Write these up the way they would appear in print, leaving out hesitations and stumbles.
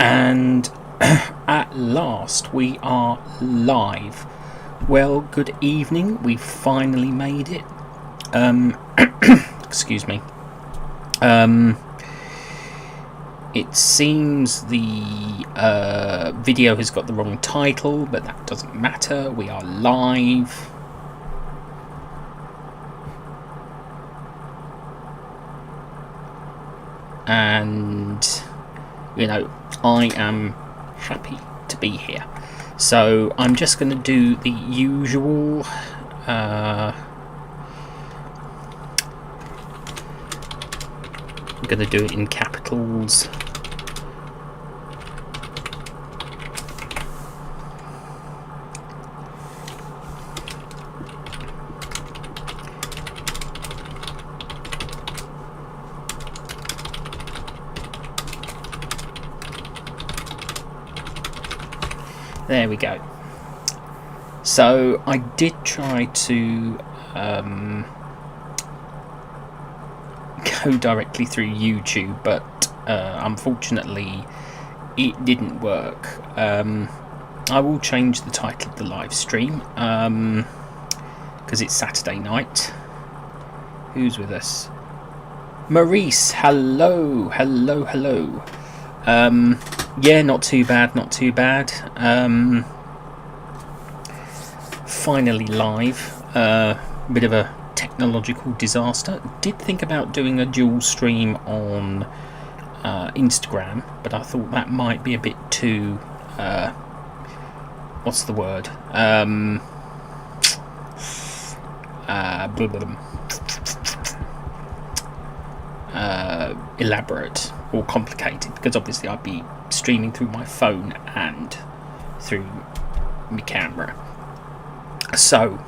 And at last we are live. Well, good evening. We finally made it. Excuse me. It seems the video has got the wrong title, but that doesn't matter. We are live. And, you know, I am happy to be here. So I'm just going to do the usual I'm going to do it in capitals. There we go. So I did try to go directly through YouTube, but unfortunately it didn't work. I will change the title of the live stream because it's Saturday night. Who's with us? Maurice, hello, hello, hello. Yeah, not too bad, not too bad. Finally live. Bit of a technological disaster. Did think about doing a dual stream on Instagram, but I thought that might be a bit too what's the word? Elaborate or complicated, because obviously I'd be streaming through my phone and through my camera. So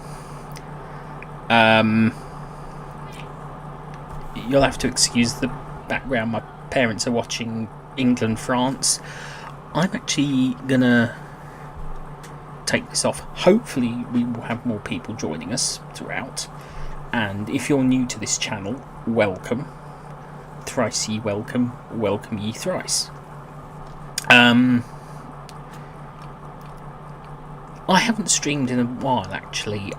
you'll have to excuse the background. My parents are watching England-France. I'm actually gonna take this off. Hopefully we will have more people joining us throughout, and if you're new to this channel, welcome. Thrice ye welcome, welcome ye thrice. I haven't streamed in a while, actually.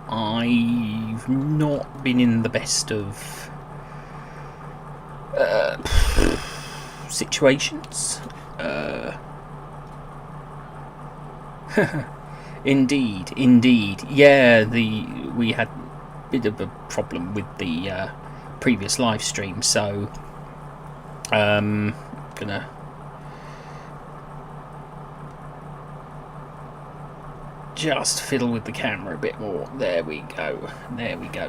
I've not been in the best of situations. Indeed. Yeah, we had a bit of a problem with the previous live stream, so gonna just fiddle with the camera a bit more. There we go.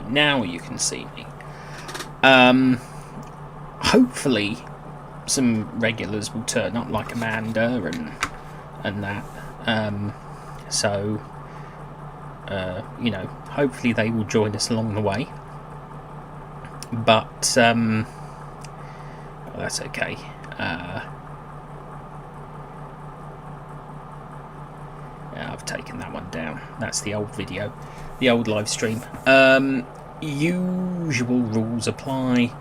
Now you can see me. Hopefully some regulars will turn up, like Amanda and that. So you know, hopefully they will join us along the way. But well, that's okay. Yeah, I've taken that one down. That's the old video, the old live stream. Usual rules apply.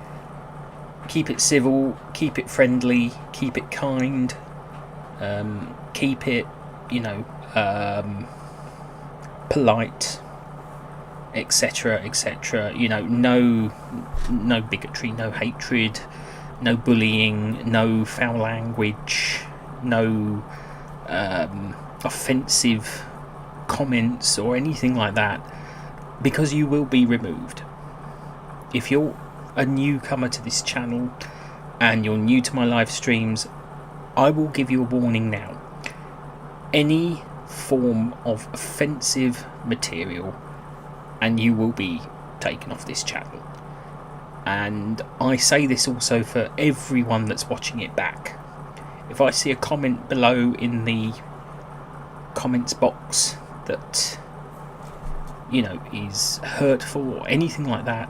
Keep it civil, keep it friendly, keep it kind, keep it, you know, polite, etc, etc. You know, no bigotry, no hatred, no bullying, no foul language, no offensive comments or anything like that, because you will be removed. If you're a newcomer to this channel and you're new to my live streams, I will give you a warning now. Any form of offensive material and you will be taken off this channel. And I say this also for everyone that's watching it back. If I see a comment below in the comments box that, you know, is hurtful or anything like that,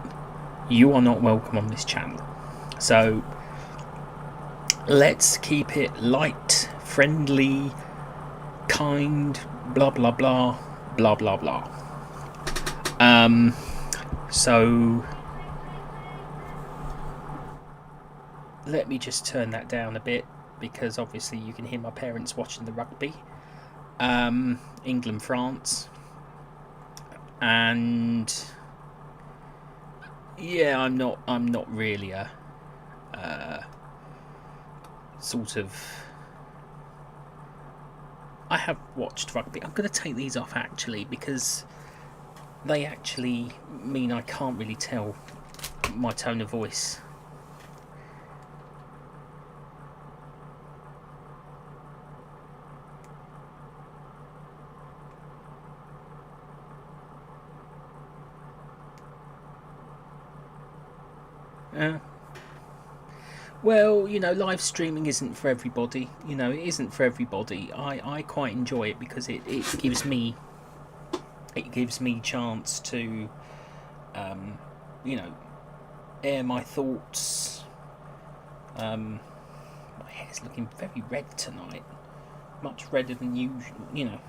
you are not welcome on this channel. So let's keep it light, friendly, kind, blah blah blah, blah blah blah. So let me just turn that down a bit, because obviously you can hear my parents watching the rugby. England, France. And yeah, I'm not really a sort of. I have watched rugby. I'm going to take these off actually, because they actually mean I can't really tell my tone of voice. Well, live streaming isn't for everybody. It isn't for everybody. I quite enjoy it because it gives me chance to air my thoughts. My hair's looking very red tonight, much redder than usual. Could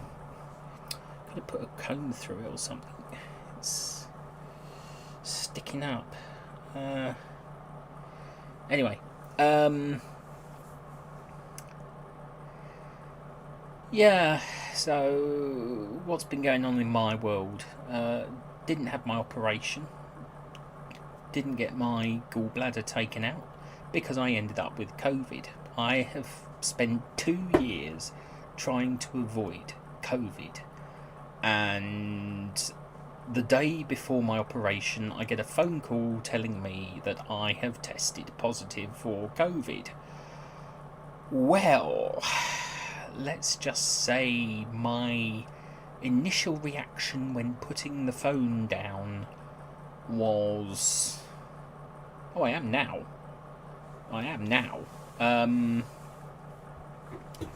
have put a comb through it or something. It's sticking up. Anyway. Yeah, so what's been going on in my world? Didn't have my operation, didn't get my gallbladder taken out because I ended up with COVID. I have spent 2 years trying to avoid COVID, and the day before my operation I get a phone call telling me that I have tested positive for COVID. Well, let's just say my initial reaction when putting the phone down was, I am now.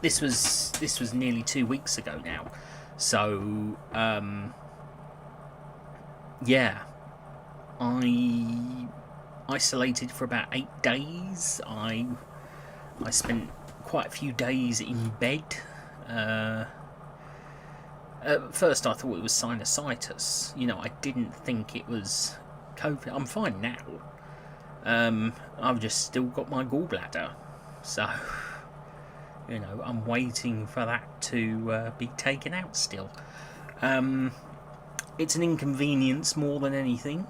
This was nearly 2 weeks ago now, so yeah, I isolated for about 8 days. I spent quite a few days in bed. At first I thought it was sinusitis. I didn't think it was COVID. I'm fine now. I've just still got my gallbladder, so I'm waiting for that to be taken out still. It's an inconvenience more than anything,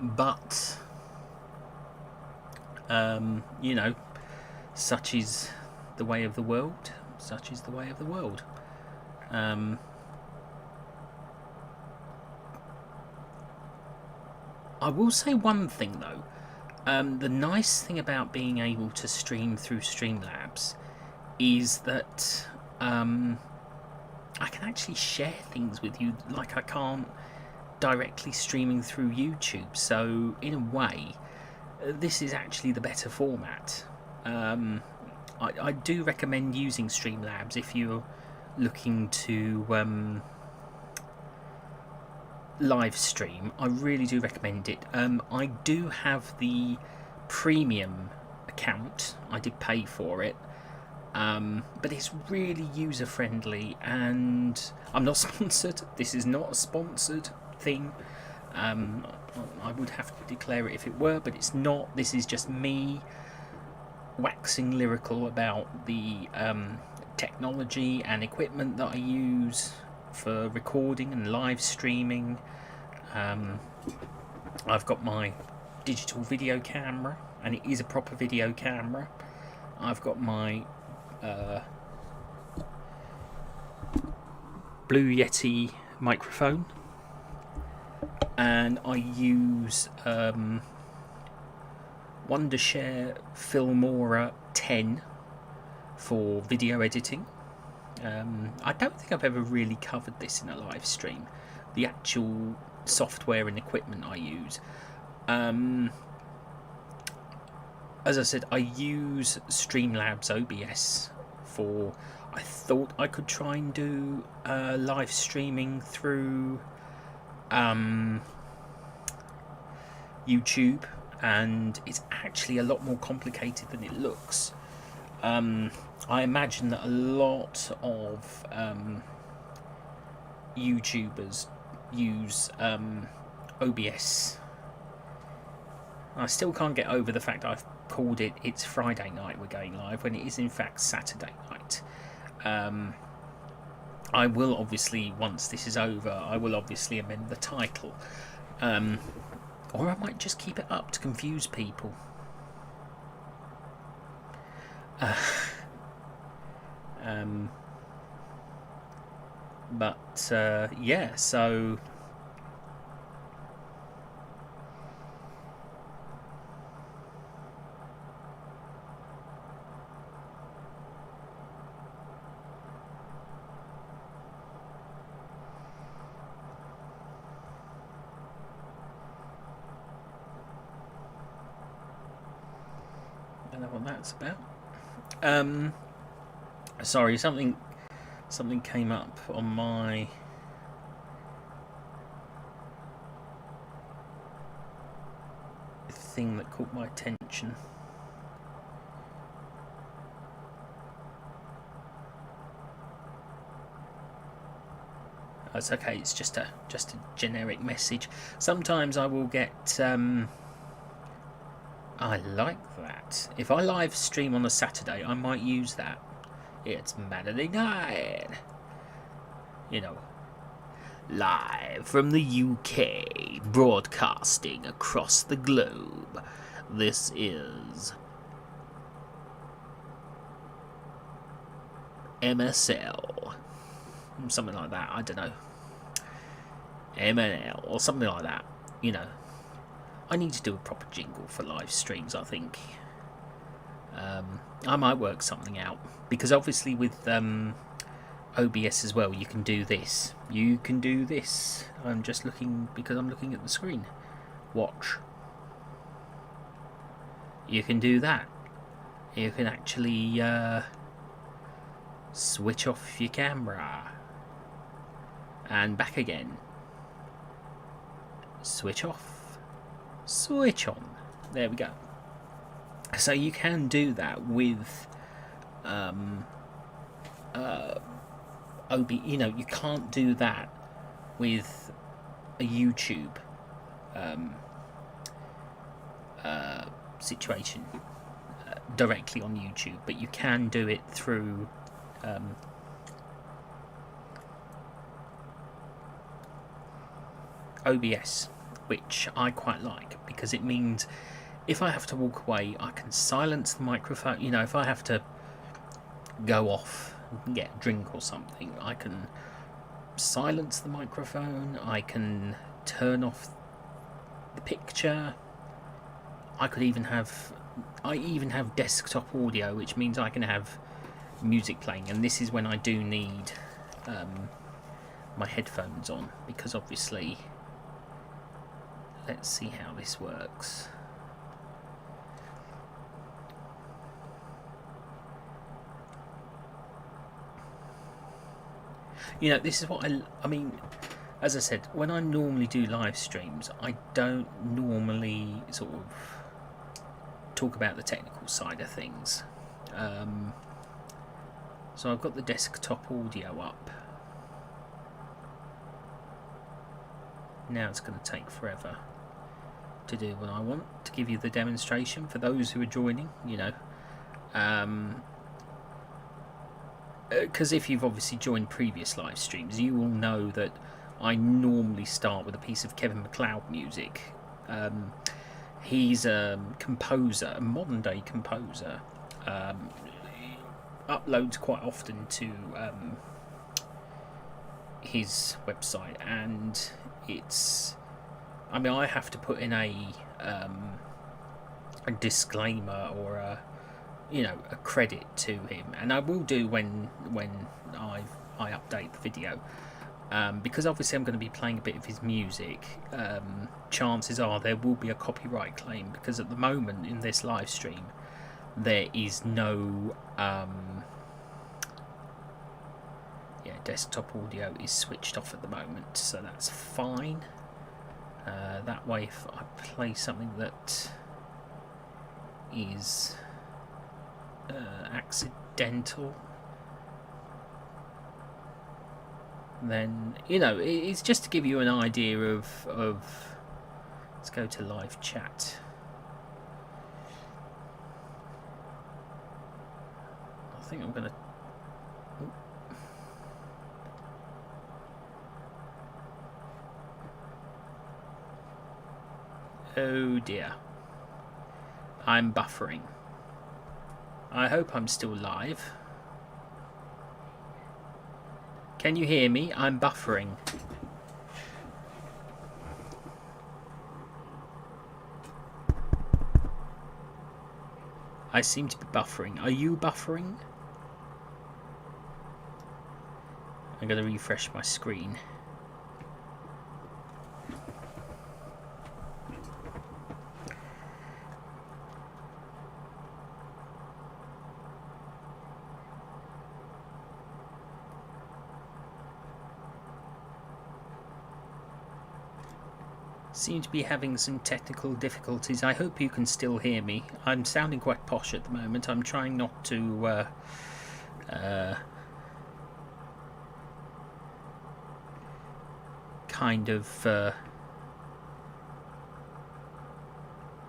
but such is the way of the world. I will say one thing though. The nice thing about being able to stream through Streamlabs is that I can actually share things with you like I can't directly streaming through YouTube. So in a way, this is actually the better format. I do recommend using Streamlabs if you're looking to live stream. I really do recommend it. I do have the premium account. I did pay for it. But it's really user friendly, and I'm not sponsored. This is not a sponsored thing. I would have to declare it if it were, but it's not. This is just me waxing lyrical about the technology and equipment that I use for recording and live streaming. I've got my digital video camera, and it is a proper video camera. I've got my Blue Yeti microphone, and I use Wondershare Filmora 10 for video editing. I don't think I've ever really covered this in a live stream, the actual software and equipment I use. As I said, I use Streamlabs OBS for. I thought I could try and do live streaming through YouTube, and it's actually a lot more complicated than it looks. I imagine that a lot of YouTubers use OBS, and I don't think I've ever really covered this in a live stream, the actual software and equipment I use. As I said, I use Streamlabs OBS for. I thought I could try and do live streaming through YouTube, and it's actually a lot more complicated than it looks. I imagine that a lot of YouTubers use OBS I still can't get over the fact I've called it's Friday night we're going live when it is in fact Saturday night. I will obviously, once this is over, I will obviously amend the title. Or I might just keep it up to confuse people. But yeah, so I don't know what that's about. Sorry, something came up on my thing that caught my attention. It's okay. It's just a generic message. Sometimes I will get. I like that. If I live stream on a Saturday, I might use that. It's Saturday night. You know, live from the UK, broadcasting across the globe. This is MSL. Something like that, I don't know. MNL or something like that, you know. I need to do a proper jingle for live streams, I think. I might work something out, because obviously with OBS as well, you can do this. You can do this. I'm just looking, because I'm looking at the screen. Watch. You can do that. You can actually switch off your camera and back again. Switch off, switch on. There we go. So you can do that with you know, you can't do that with a YouTube situation directly on YouTube, but you can do it through OBS, which I quite like, because it means if I have to walk away, I can silence the microphone. You know, if I have to go off and get a drink or something, I can silence the microphone. I can turn off the picture. I even have desktop audio, which means I can have music playing, and this is when I do need my headphones on, because obviously, let's see how this works. You know, this is what I mean, as I said, when I normally do live streams, I don't normally sort of talk about the technical side of things. So I've got the desktop audio up. Now it's going to take forever to do what I want, to give you the demonstration for those who are joining, you know. Because if you've obviously joined previous live streams, you will know that I normally start with a piece of Kevin MacLeod music. He's a composer, a modern day composer. He uploads quite often to his website, and it's, I mean, I have to put in a disclaimer or a credit to him, and I will do when I update the video, because obviously I'm going to be playing a bit of his music. Chances are there will be a copyright claim, because at the moment in this live stream there is no desktop audio is switched off at the moment, so that's fine. That way, if I play something that is accidental, then, you know, it's just to give you an idea of let's go to live chat. think I'm gonna... Oh dear. I'm buffering. I hope I'm still live. Can you hear me? I'm buffering. I seem to be buffering. Are you buffering? I'm going to refresh my screen. Seem to be having some technical difficulties. I hope you can still hear me. I'm sounding quite posh at the moment. I'm trying not to kind of...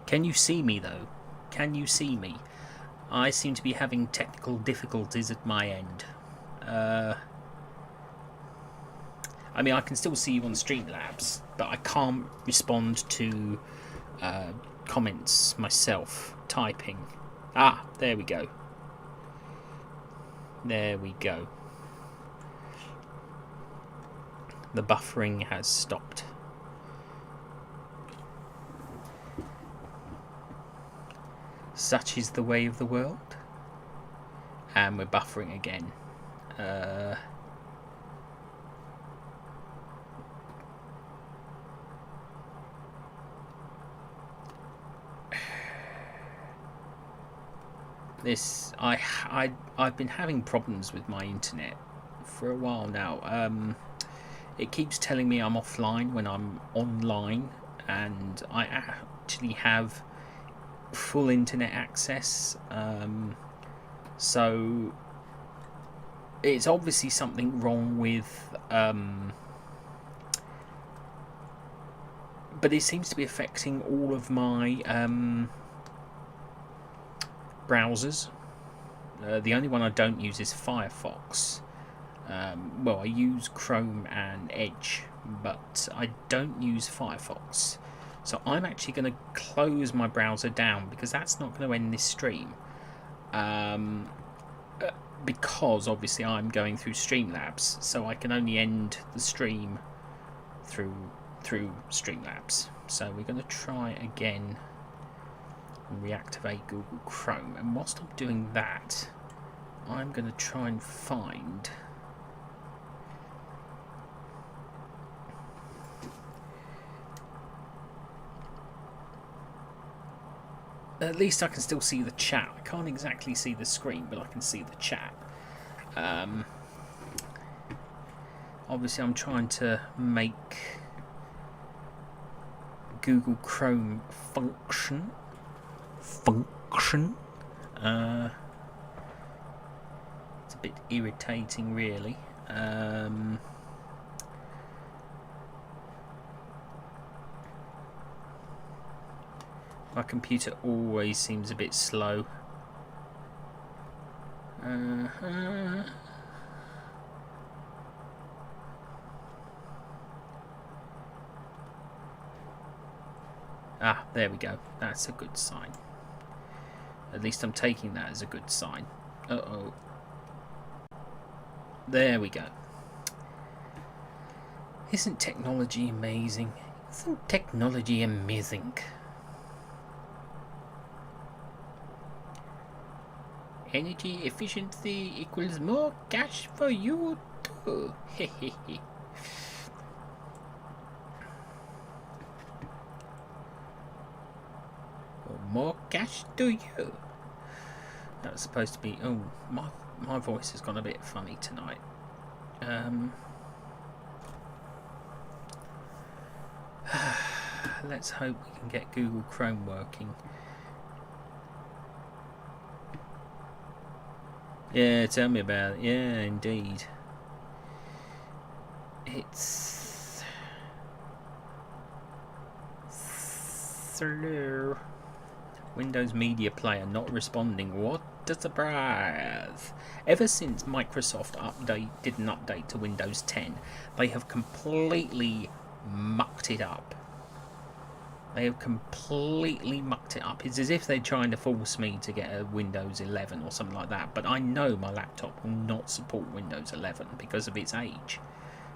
Can you see me though? Can you see me? I seem to be having technical difficulties at my end. I mean, I can still see you on Streamlabs, but I can't respond to comments myself, typing. Ah, there we go. There we go. The buffering has stopped. Such is the way of the world. And we're buffering again. I've been having problems with my internet for a while now. It keeps telling me I'm offline when I'm online, and I actually have full internet access. So it's obviously something wrong with, but it seems to be affecting all of my browsers. The only one I don't use is Firefox. Well, I use Chrome and Edge, but I don't use Firefox. So I'm actually going to close my browser down, because that's not going to end this stream. Because obviously I'm going through Streamlabs, so I can only end the stream through Streamlabs. So we're going to try again and reactivate Google Chrome, and whilst I'm doing that, I'm going to try and find at least I can still see the chat. I can't exactly see the screen, but I can see the chat. Obviously I'm trying to make Google Chrome function. It's a bit irritating, really. My computer always seems a bit slow. Ah, there we go. That's a good sign. At least I'm taking that as a good sign. Uh-oh. There we go. Isn't technology amazing? Isn't technology amazing? Energy efficiency equals more cash for you too. Hehehe. More cash to you. That was supposed to be... Oh, my voice has gone a bit funny tonight. Let's hope we can get Google Chrome working. Yeah, tell me about it. Yeah, indeed. It's slow. Windows Media Player not responding. What surprise. Ever since Microsoft did an update to Windows 10, they have completely mucked it up. They have completely mucked it up. It's as if they're trying to force me to get a Windows 11 or something like that. But I know my laptop will not support Windows 11 because of its age.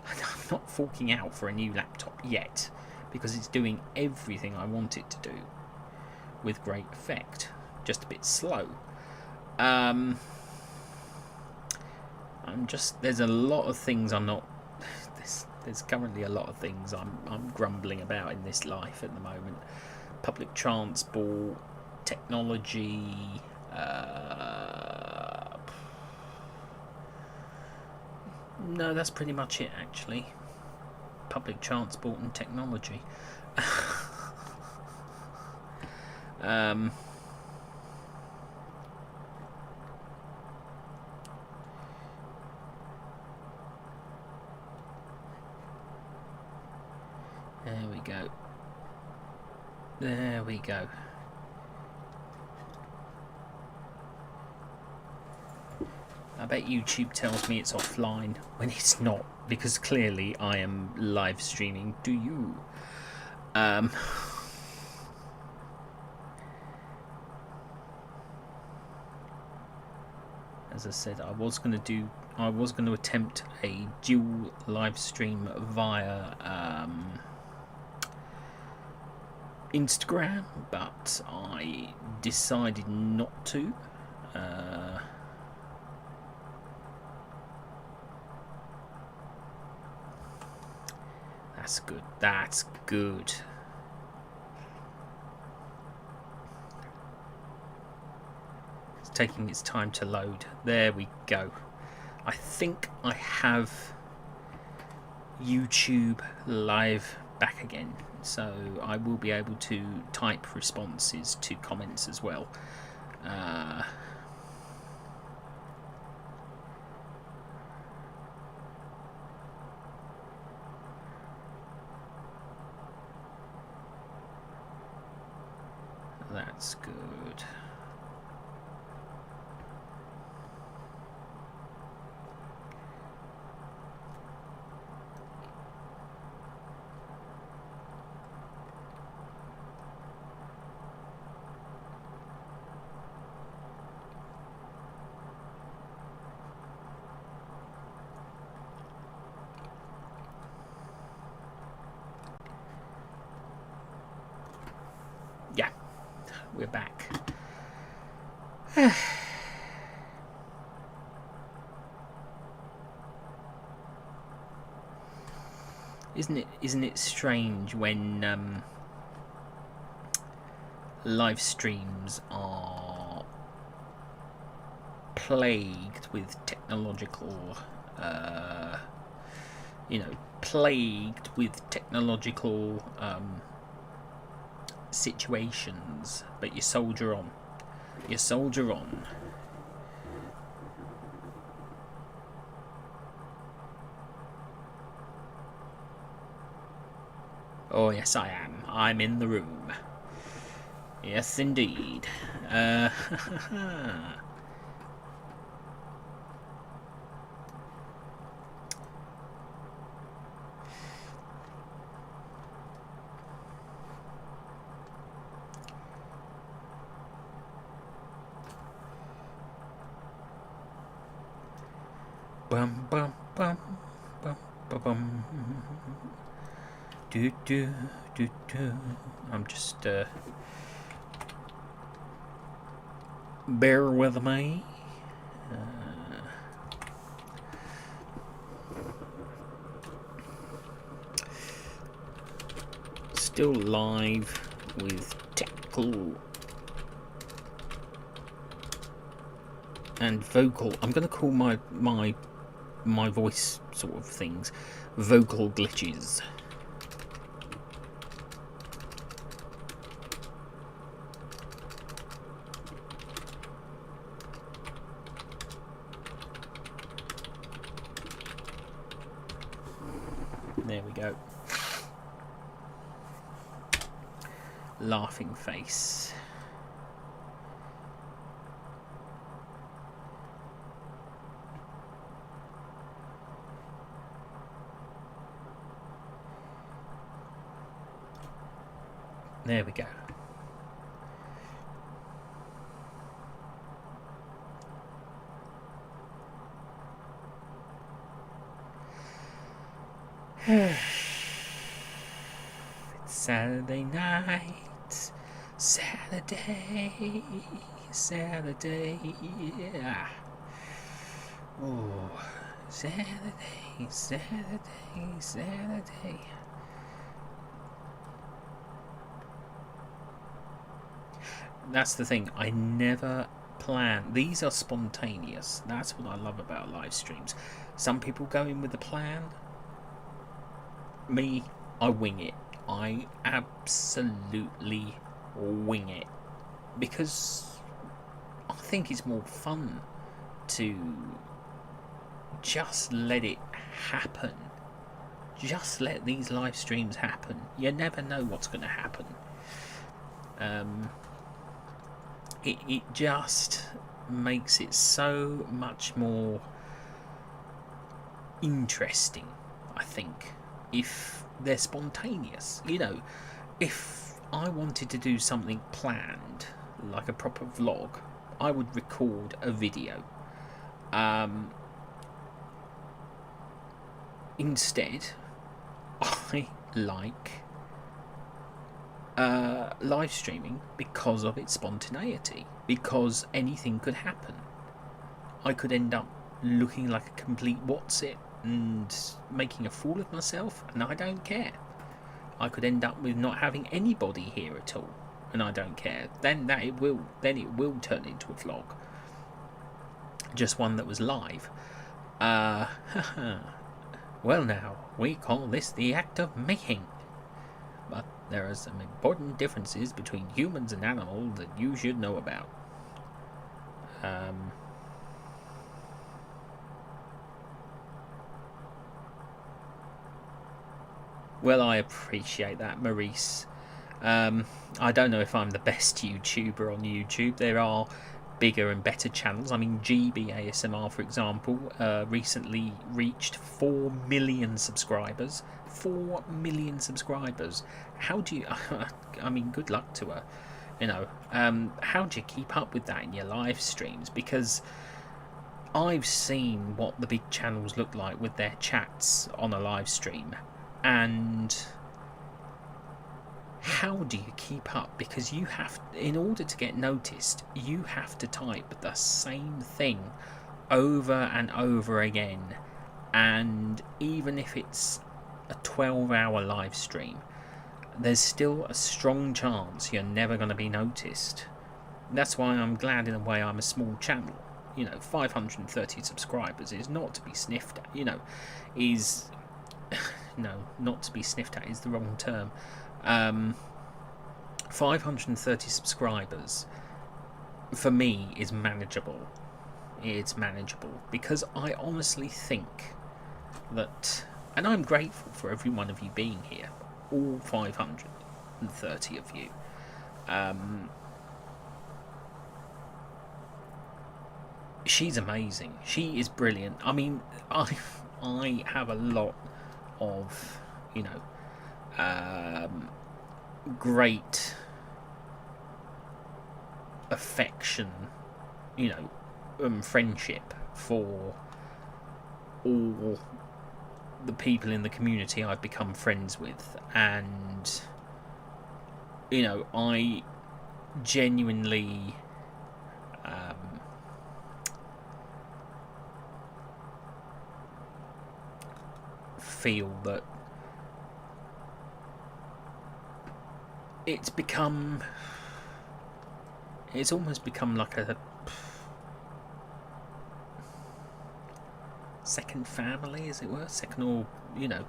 I'm not forking out for a new laptop yet because it's doing everything I want it to do with great effect. Just a bit slow. There's a lot of things I'm not. There's currently a lot of things I'm grumbling about in this life at the moment. Public transport, technology. No, that's pretty much it actually. Public transport and technology. There we go. There we go. I bet YouTube tells me it's offline when it's not, because clearly I am live streaming to you. As I said, I was going to attempt a dual live stream via Instagram, but I decided not to. That's good. That's good. It's taking its time to load. There we go. I think I have YouTube live back again, so I will be able to type responses to comments as well. That's good. Yeah, we're back. Isn't it strange when live streams are plagued with technological situations, but you soldier on. You soldier on. Oh yes, I am. I'm in the room. Yes, indeed. Bum bum bum bum bum bum. Do do do do. I'm just bear with me. Still live with technical and vocal. I'm going to call my voice sort of things vocal glitches. There we go. Laughing face. There we go. It's Saturday night. Saturday. Yeah. Oh, Saturday. That's the thing. I never plan. These are spontaneous. That's what I love about live streams. Some people go in with a plan. Me, I wing it. I absolutely wing it. Because I think it's more fun to just let it happen. Just let these live streams happen. You never know what's going to happen. It just makes it so much more interesting, I think, if they're spontaneous. You know, if I wanted to do something planned, like a proper vlog, I would record a video. Instead, I like live streaming because of its spontaneity, because anything could happen. I could end up looking like a complete what's-it and making a fool of myself, and I don't care. I could end up with not having anybody here at all, and I don't care. Then it will turn into a vlog, just one that was live. Well, now we call this the act of making. But there are some important differences between humans and animals that you should know about. Well, I appreciate that, Maurice. I don't know if I'm the best YouTuber on YouTube. There are bigger and better channels. I mean, GB ASMR, for example, recently reached 4 million subscribers. 4 million subscribers. How do you... I mean, good luck to her. You know, how do you keep up with that in your live streams? Because I've seen what the big channels look like with their chats on a live stream. And how do you keep up? Because you have, in order to get noticed, you have to type the same thing over and over again. And even if it's a 12-hour live stream, there's still a strong chance you're never going to be noticed. That's why I'm glad, in a way, I'm a small channel. You know, 530 subscribers is not to be sniffed at. You know, is... no, not to be sniffed at is the wrong term. 530 subscribers for me is manageable. It's manageable because I honestly think that, and I'm grateful for every one of you being here, all 530 of you. She's amazing. She is brilliant. I mean, I have a lot of, you know, great affection, you know, friendship for all the people in the community I've become friends with, and you know, I genuinely feel that it's almost become like a second family, as it were, second, or, you know,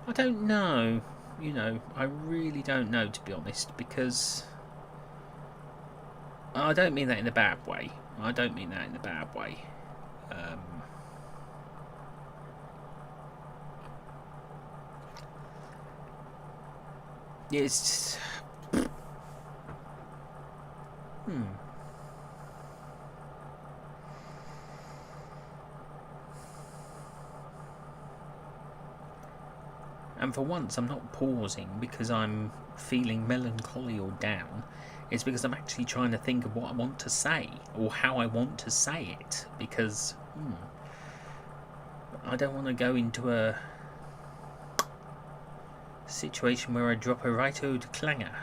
I don't know, you know, I really don't know, to be honest, because I don't mean that in a bad way. I don't mean that in a bad way. It's... And for once, I'm not pausing because I'm feeling melancholy or down. It's because I'm actually trying to think of what I want to say or how I want to say it. Because I don't want to go into a situation where I drop a right old clanger.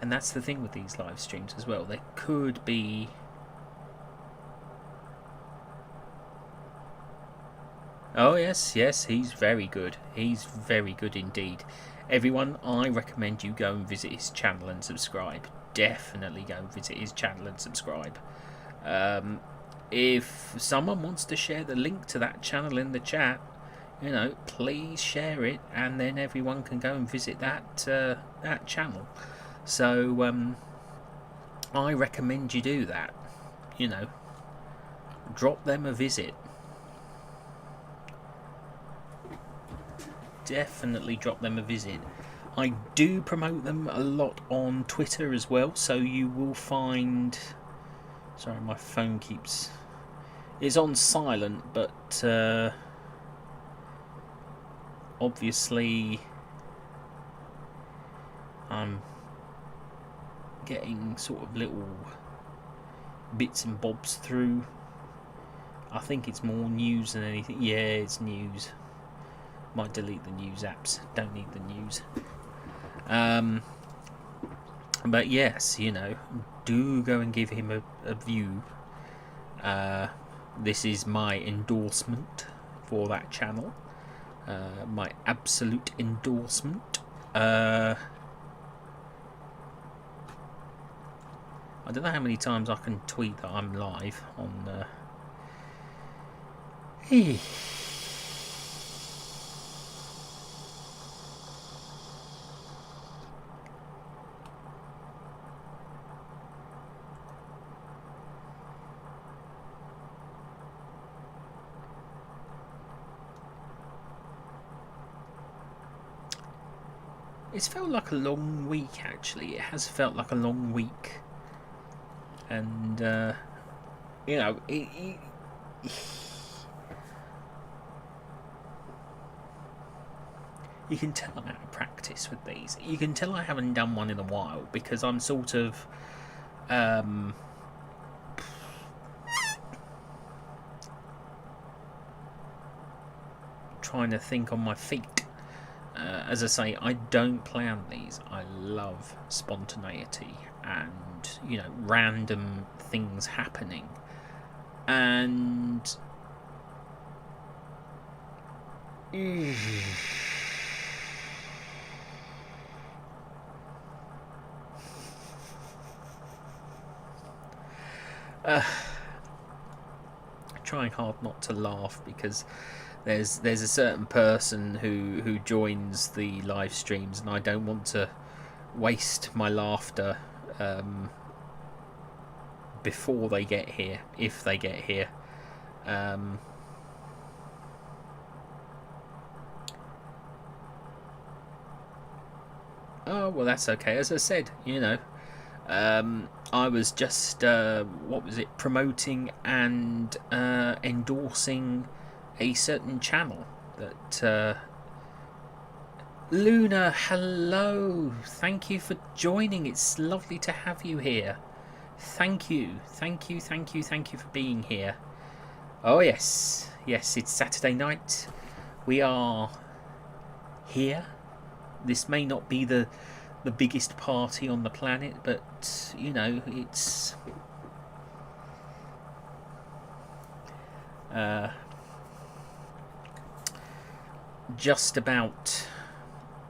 And that's the thing with these live streams as well. There could be... Oh yes, he's very good. He's very good indeed. Everyone, I recommend you go and visit his channel and subscribe. Definitely go and visit his channel and subscribe. If someone wants to share the link to that channel in the chat, you know, please share it, and then everyone can go and visit that channel. So I recommend you do that. You know, drop them a visit. Definitely drop them a visit. I do promote them a lot on Twitter as well, so you will find... Sorry, my phone keeps... It's on silent, but obviously I'm getting sort of little bits and bobs through. I think it's more news than anything. Yeah, it's news. Might delete the news apps. Don't need the news. But yes, you know, do go and give him a view. This is my endorsement for that channel. My absolute endorsement. I don't know how many times I can tweet that I'm live on... It's felt like a long week, actually. It has felt like a long week. And, you know, you can tell I'm out of practice with these. You can tell I haven't done one in a while because I'm sort of trying to think on my feet. As I say, I don't plan these. I love spontaneity and, you know, random things happening. And trying hard not to laugh because there's a certain person who joins the live streams, and I don't want to waste my laughter before they get here, if they get here. Oh well, that's okay. As I said, you know, I was just what was it, promoting and endorsing a certain channel that Luna, hello, thank you for joining. It's lovely to have you here. Thank you for being here. Oh yes, it's Saturday night. We are here. This may not be the biggest party on the planet, but you know, it's just about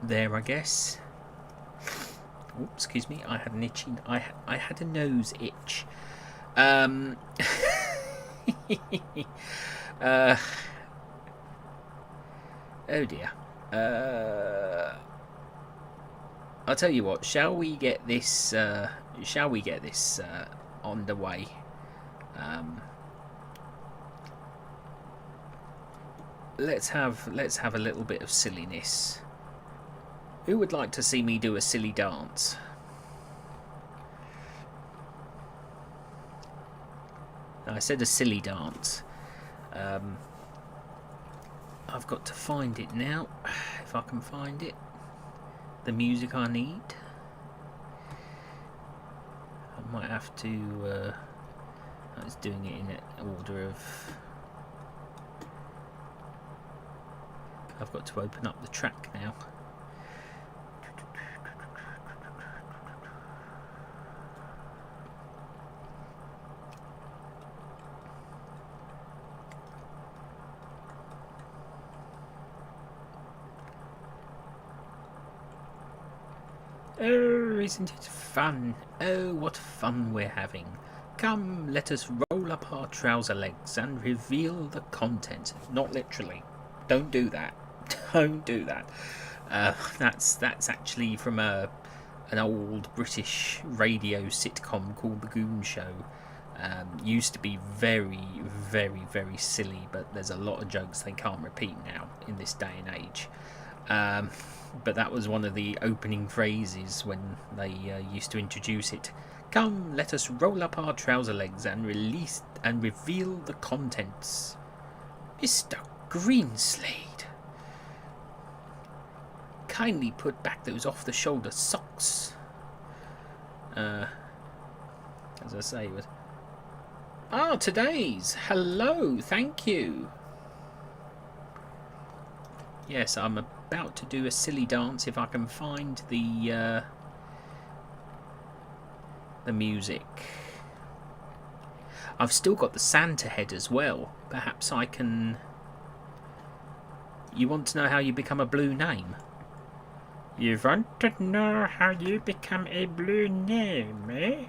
there, I guess. Oh, excuse me, I had an itching. I had a nose itch. Oh dear. I'll tell you what. Shall we get this? Underway? let's have a little bit of silliness. Who would like to see me do a silly dance? I said a silly dance. I've got to find it now, if I can find it. The music I need. I might have to. I was doing it in order of. I've got to open up the track now. Oh, isn't it fun? Oh, what fun we're having. Come, let us roll up our trouser legs and reveal the content. Not literally. Don't do that. Don't do that. That's actually from an old British radio sitcom called The Goon Show. Used to be very, very, very silly, but there's a lot of jokes they can't repeat now in this day and age. But that was one of the opening phrases when they used to introduce it. Come, let us roll up our trouser legs and reveal the contents. Mr. Greenslade, kindly put back those off-the-shoulder socks. As I say, today's. Hello, thank you. Yes, I'm about to do a silly dance if I can find the music. I've still got the Santa head as well. Perhaps I can... You want to know how you become a blue name? You want to know how you become a blue name, eh?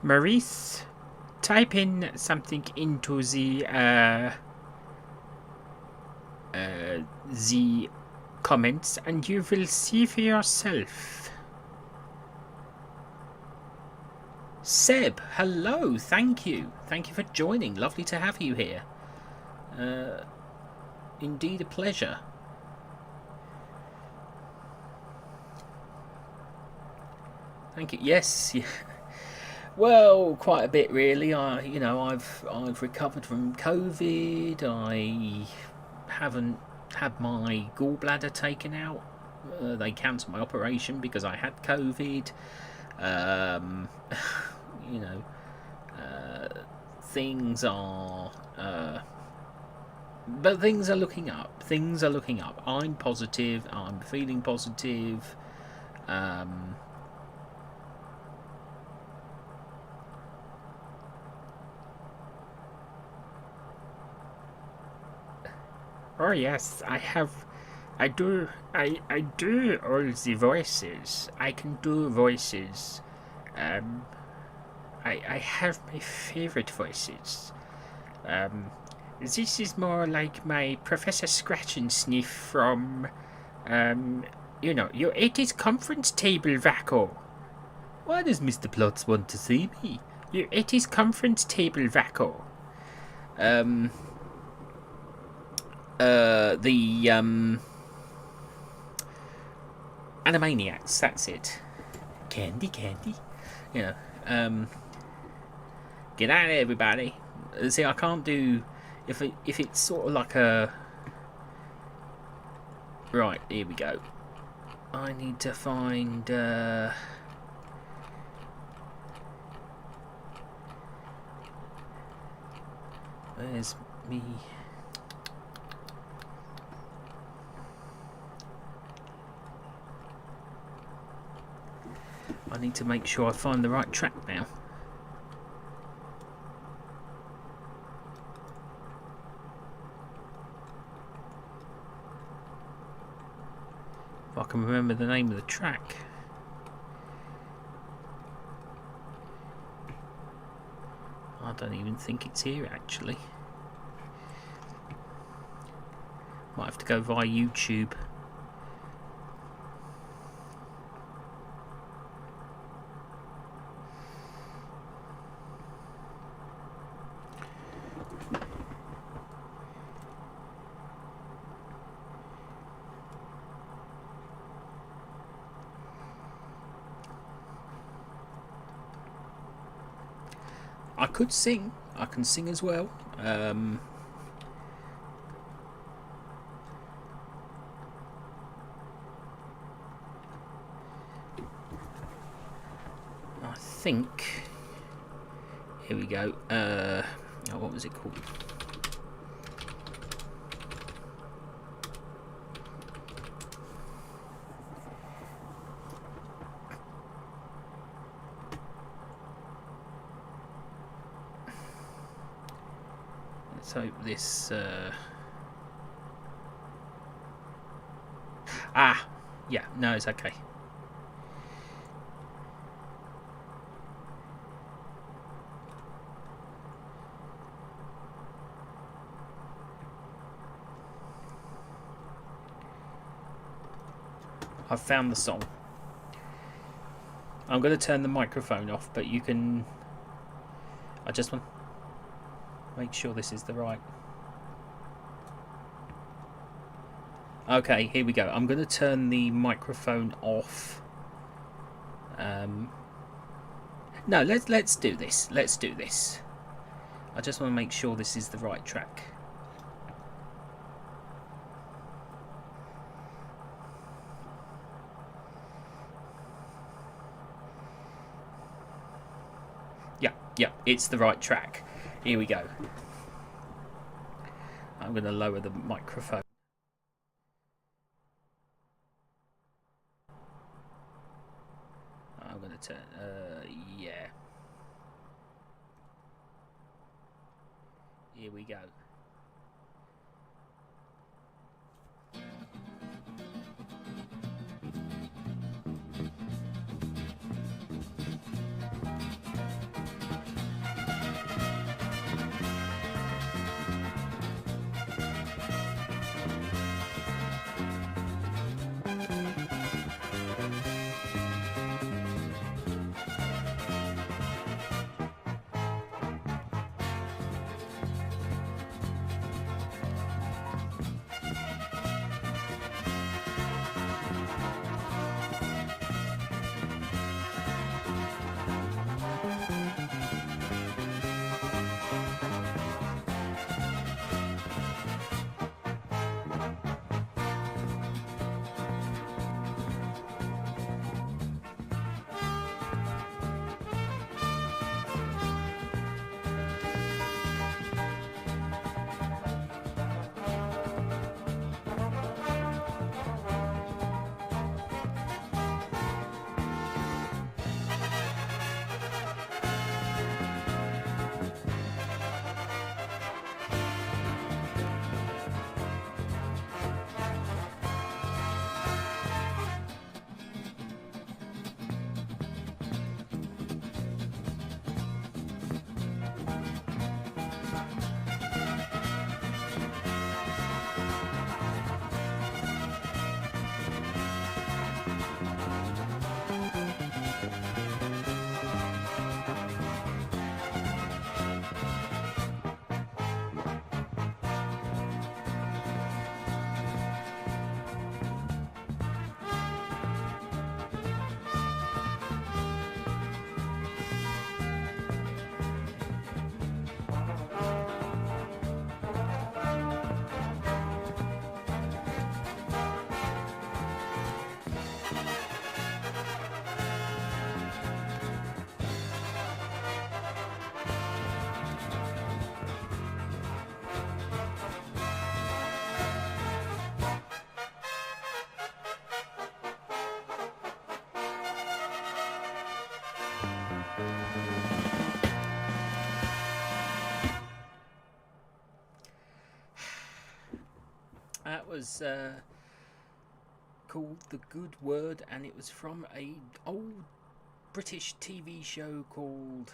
Maurice, type in something into the comments and you will see for yourself. Seb, hello, thank you. Thank you for joining. Lovely to have you here. Indeed a pleasure. Thank you. Yes. Well, quite a bit really. I've recovered from COVID. I haven't had my gallbladder taken out. They cancelled my operation because I had COVID. Things are but things are looking up. Things are looking up. I'm positive. I'm feeling positive. Oh yes, I do all the voices. I can do voices. I have my favorite voices. This is more like my Professor Scratch and Sniff from, your 80s conference table, Vaco. Why does Mr. Plotz want to see me? Your 80s conference table, Vaco. The Animaniacs, that's it. Candy. Get out of here, everybody. See, I can't do... If it's sort of like a... Right, here we go. I need to find... Where's me... I need to make sure I find the right track now. If I can remember the name of the track. I don't even think it's here actually. Might have to go via YouTube. I could sing. I can sing as well. I think. Here we go. Oh, what was it called? Let's hope this. Yeah, no, it's okay. I've found the song. I'm going to turn the microphone off, but you can. I just want to make sure this is the right. Okay, here we go. I'm going to turn the microphone off. No, let's do this. Let's do this. I just want to make sure this is the right track. Yeah, it's the right track. Here we go. I'm going to lower the microphone. I'm going to turn. Yeah. Here we go. That was called The Good Word, and it was from a old British TV show called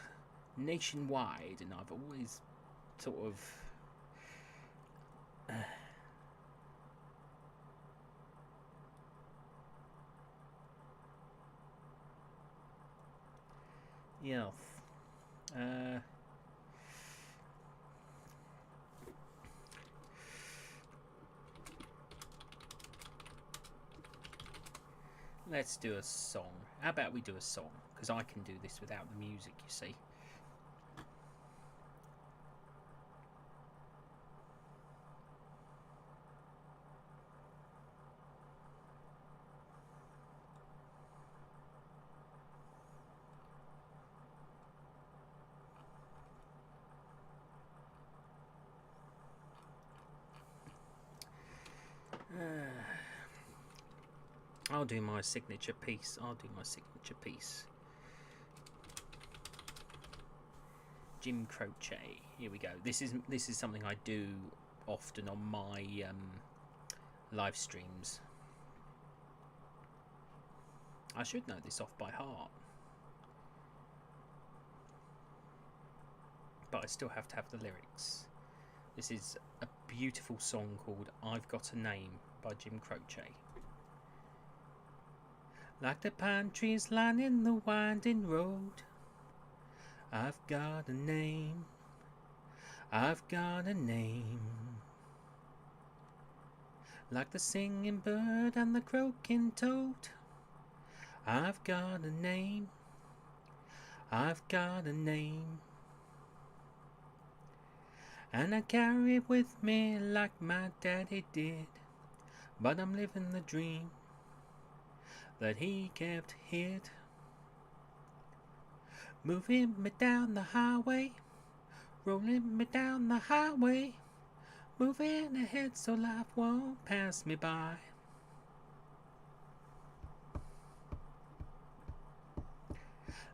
Nationwide, and I've always sort of Yes. Let's do a song. How about we do a song? Because I can do this without the music, you see. I'll do my signature piece. Jim Croce. Here we go. This is something I do often on my live streams. I should know this off by heart, but I still have to have the lyrics. This is a beautiful song called I've Got a Name by Jim Croce. Like the pine trees lining the winding road, I've got a name, I've got a name. Like the singing bird and the croaking toad, I've got a name, I've got a name. And I carry it with me like my daddy did, but I'm living the dream that he kept hid. Moving me down the highway, rolling me down the highway, moving ahead so life won't pass me by.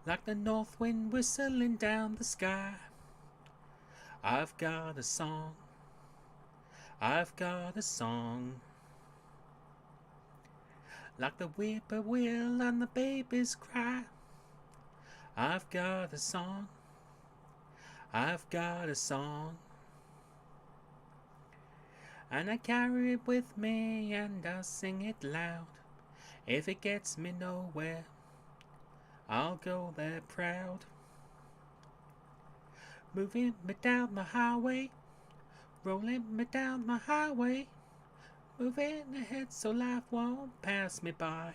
Like the north wind whistling down the sky, I've got a song, I've got a song. Like the whippoorwill and the baby's cry, I've got a song, I've got a song. And I carry it with me and I sing it loud. If it gets me nowhere, I'll go there proud. Moving me down the highway, rolling me down the highway, moving ahead so life won't pass me by.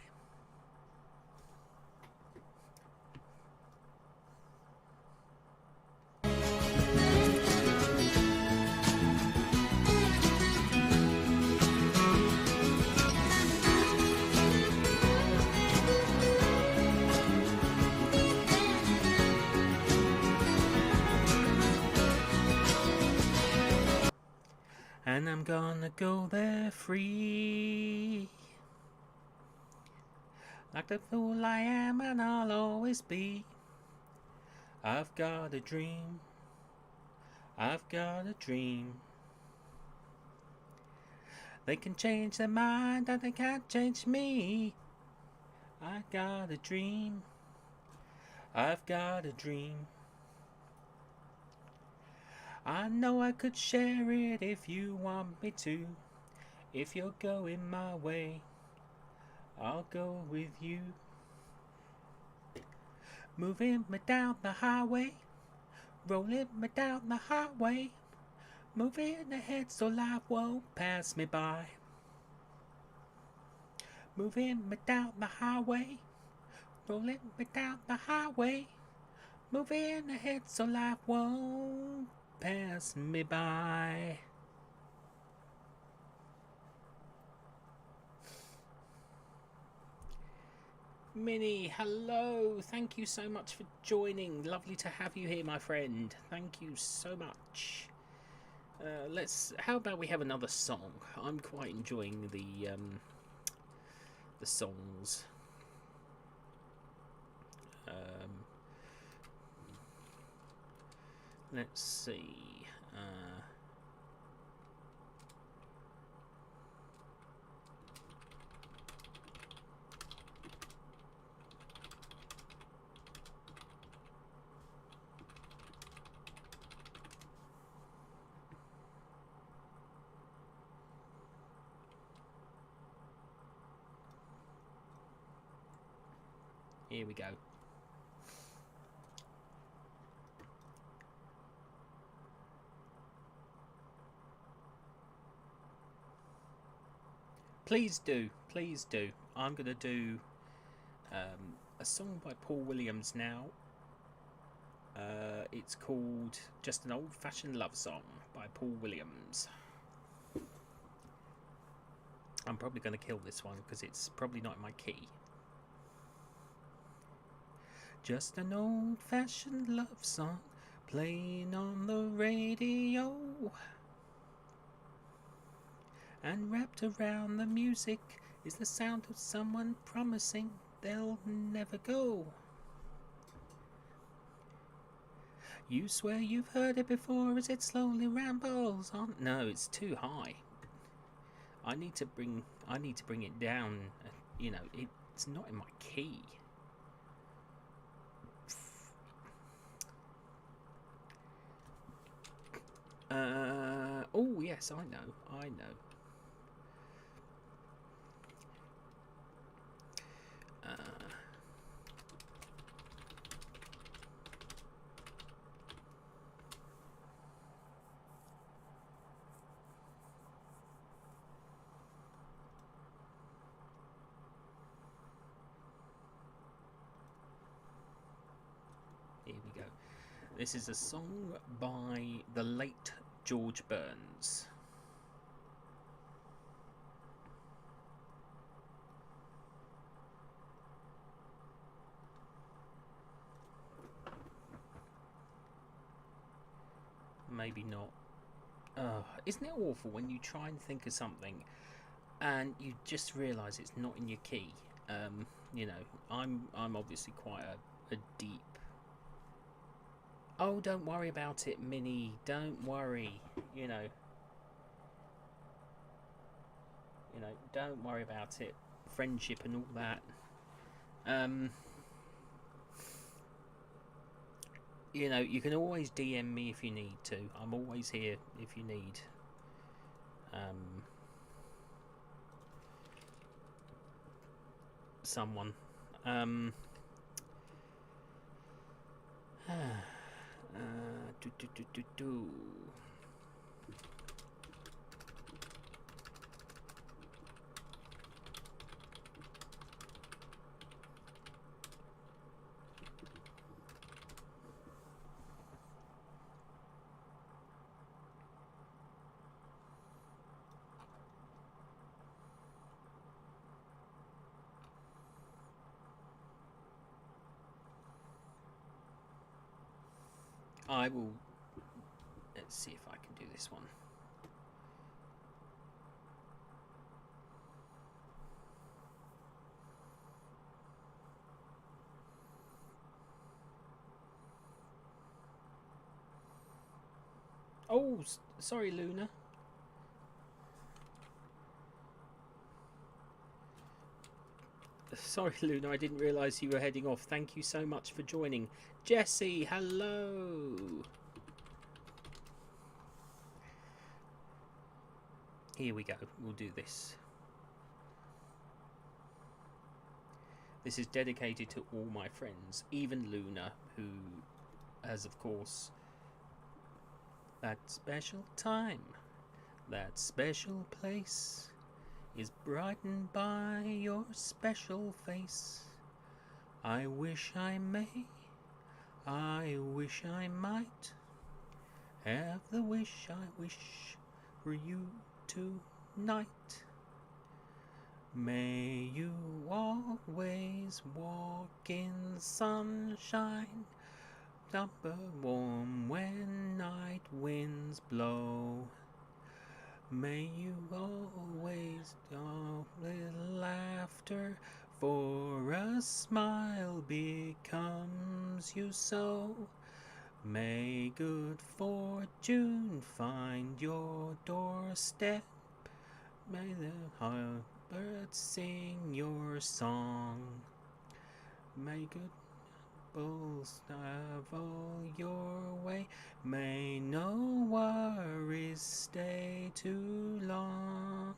And I'm gonna go there free. Like the fool I am and I'll always be. I've got a dream, I've got a dream. They can change their mind and they can't change me. I got a dream, I've got a dream. I know I could share it if you want me to. If you're going my way, I'll go with you. Moving me down the highway, rolling me down the highway, moving ahead so life won't pass me by. Moving me down the highway, rolling me down the highway, moving ahead so life won't pass me by. Minnie, hello. Thank you so much for joining. Lovely to have you here, my friend. Thank you so much. How about we have another song? I'm quite enjoying the songs. Let's see. Here we go. Please do, please do. I'm going to do a song by Paul Williams now. It's called Just an Old-Fashioned Love Song by Paul Williams. I'm probably going to kill this one because it's probably not in my key. Just an old-fashioned love song playing on the radio, and wrapped around the music is the sound of someone promising they'll never go. You swear you've heard it before as it slowly rambles on. No, it's too high. I need to bring it down. You know, it's not in my key. Oh yes, I know. Here we go. This is a song by the late George Burns. Maybe not. Isn't it awful when you try and think of something and you just realise it's not in your key? You know, I'm obviously quite a deep. Oh, don't worry about it, Minnie. Don't worry. You know, don't worry about it. Friendship and all that. You know, you can always DM me if you need to. I'm always here if you need. Someone. I will. Let's see if I can do this one. Oh, sorry, Luna. Sorry, Luna, I didn't realise you were heading off. Thank you so much for joining. Jessie, hello. Here we go. We'll do this. This is dedicated to all my friends, even Luna, who has, of course, that special time, that special place is brightened by your special face. I wish I may, I wish I might have the wish I wish for you tonight. May you always walk in sunshine, number warm when night winds blow. May you always know with laughter, for a smile becomes you so. May good fortune find your doorstep. May the birds sing your song. May good bulls travel your way. May no worries stay too long.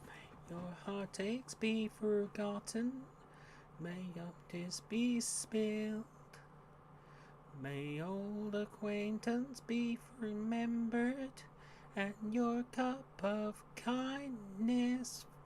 May your heartaches be forgotten. May your tears be spilled. May old acquaintance be remembered, and your cup of kindness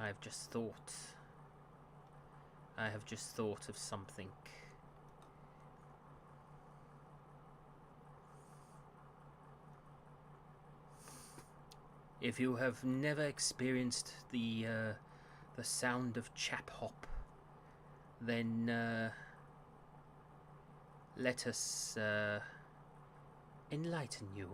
I have just thought of something. If you have never experienced the sound of chap hop, then let us enlighten you.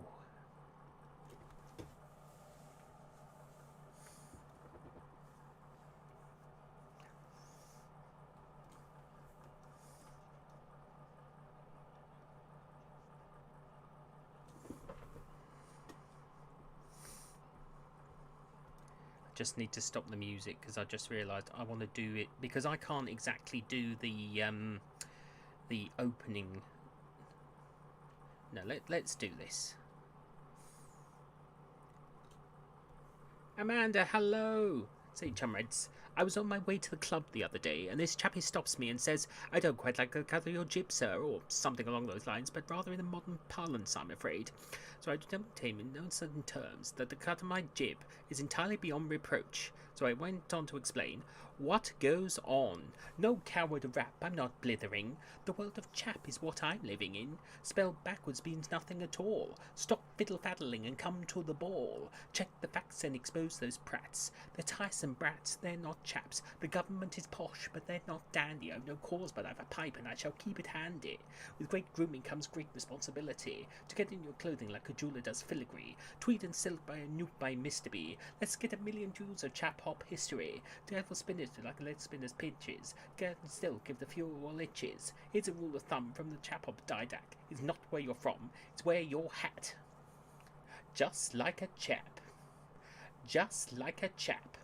Just need to stop the music because I just realised I want to do it because I can't exactly do the opening. No, let's do this. Amanda, hello. Say, chumreds, I was on my way to the club the other day, and this chappie stops me and says, I don't quite like the cut of your jib, sir, or something along those lines, but rather in the modern parlance, I'm afraid. So I told him in no certain terms that the cut of my jib is entirely beyond reproach. So I went on to explain, what goes on? No coward rap, I'm not blithering. The world of chap is what I'm living in. Spelled backwards means nothing at all. Stop fiddle-faddling and come to the ball. Check the facts and expose those prats. They're tiresome brats, they're not chaps. The government is posh, but they're not dandy. I've no cause, but I've a pipe, and I shall keep it handy. With great grooming comes great responsibility. To get in your clothing like a jeweller does filigree. Tweed and silk by a nuke by Mr. B. Let's get a million jewels of chap hop history. Devil spin it like a lead spinner's pitches. Get and still give the fuel all itches. Here's a rule of thumb from the chap hop didac. It's not where you're from, it's where you're hat. Just like a chap. Just like a chap.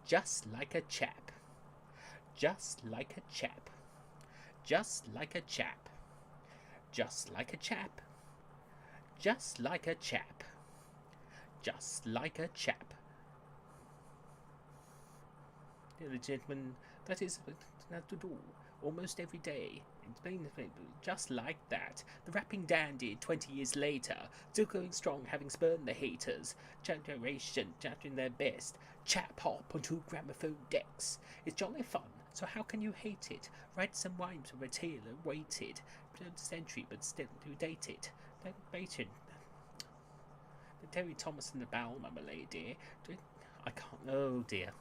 Just like a chap. Just like a chap. Just like a chap. Just like a chap. Just like a chap. Just like a chap. The gentleman, that is what to do almost every day. Explain just like that. The rapping dandy 20 years later, still going strong, having spurned the haters. Generation judging their best. Chap hop on 2 gramophone decks. It's jolly fun, so how can you hate it? Write some rhymes from a tailor waited. Century, but still too dated. Don't bait it. The Terry Thomas and the Bowel, my lady. I can't. Oh dear.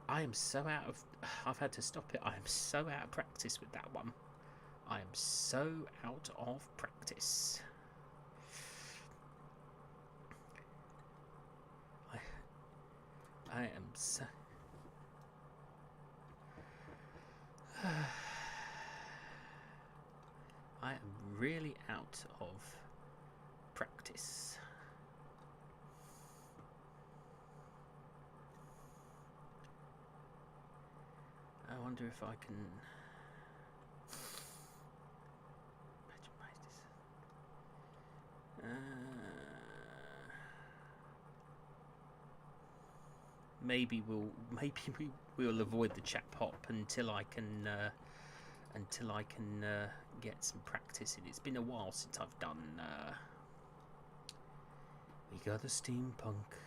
I am so out of... I've had to stop it. I am so out of practice with that one. I am so out of practice. I am so... I am really out of practice. I wonder if I can maximize this. Maybe we'll avoid the chap hop until I can get some practice in. It's been a while since I've done. We got a steampunk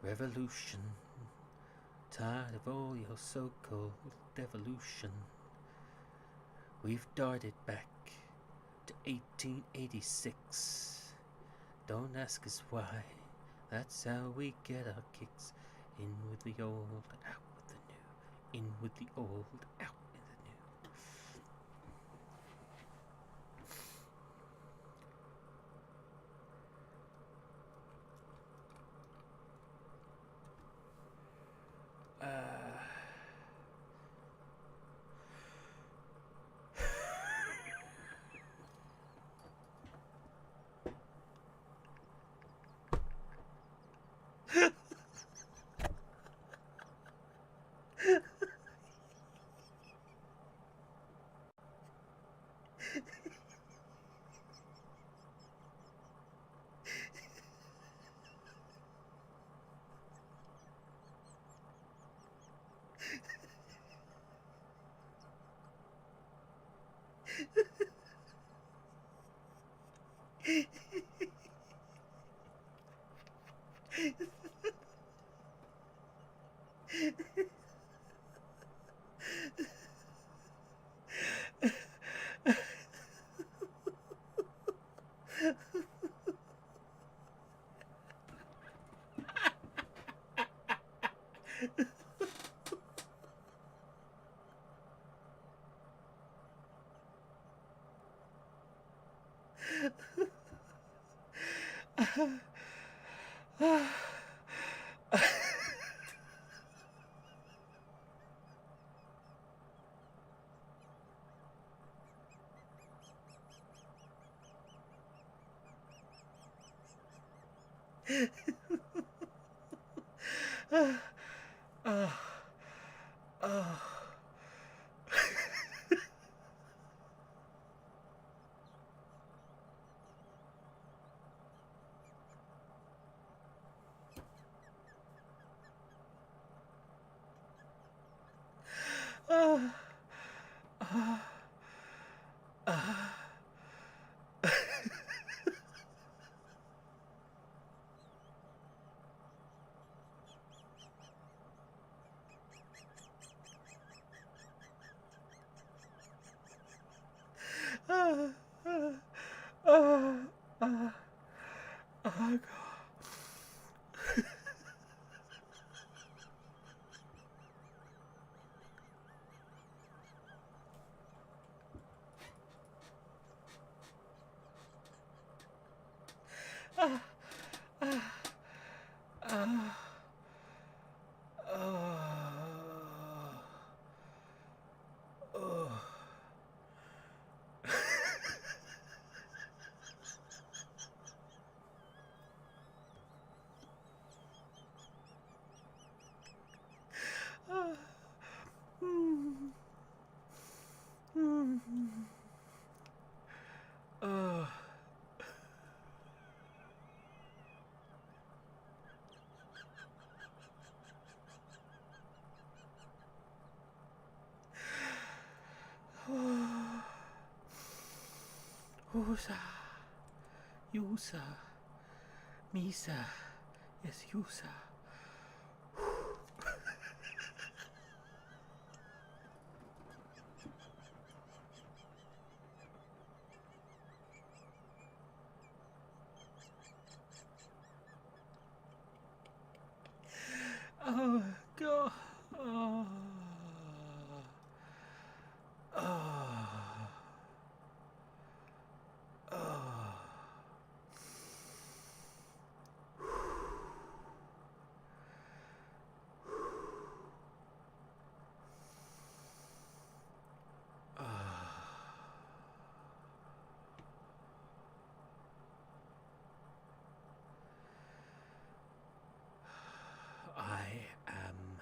revolution. Tired of all your so-called devolution. We've darted back to 1886. Don't ask us why. That's how we get our kicks. In with the old, out with the new. In with the old, out with the new. Usa, Yusa, Misa, yes, Yusa. Oh God. Oh. Oh. Oh. I am.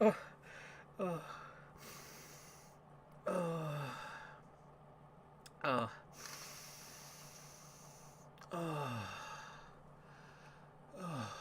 Oh. Oh. Oh. Oh. Oh.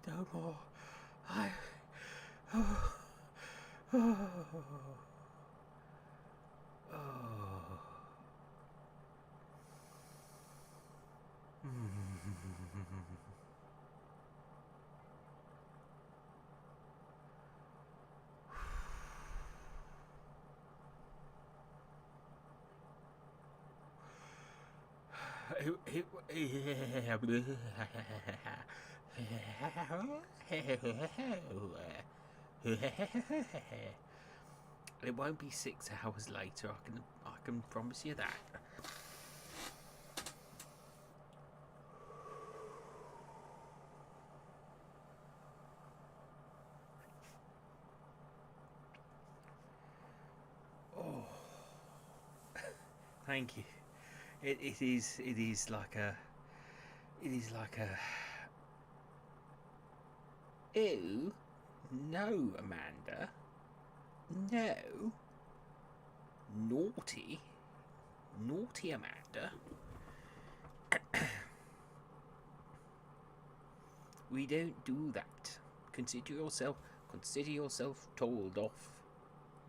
No more. I. It won't be 6 hours later. I can promise you that. Thank you. It is like a. Ew. No, Amanda. No. Naughty. Naughty, Amanda. We don't do that. Consider yourself told off,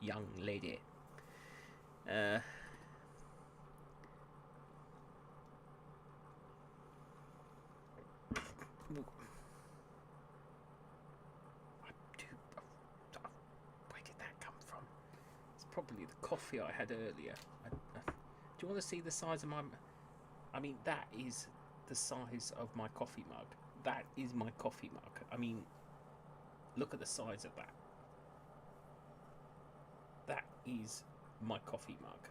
young lady. Where did that come from? It's probably the coffee I had earlier. Do you want to see the size of my... I mean, that is the size of my coffee mug. That is my coffee mug. I mean, look at the size of that. That is my coffee mug.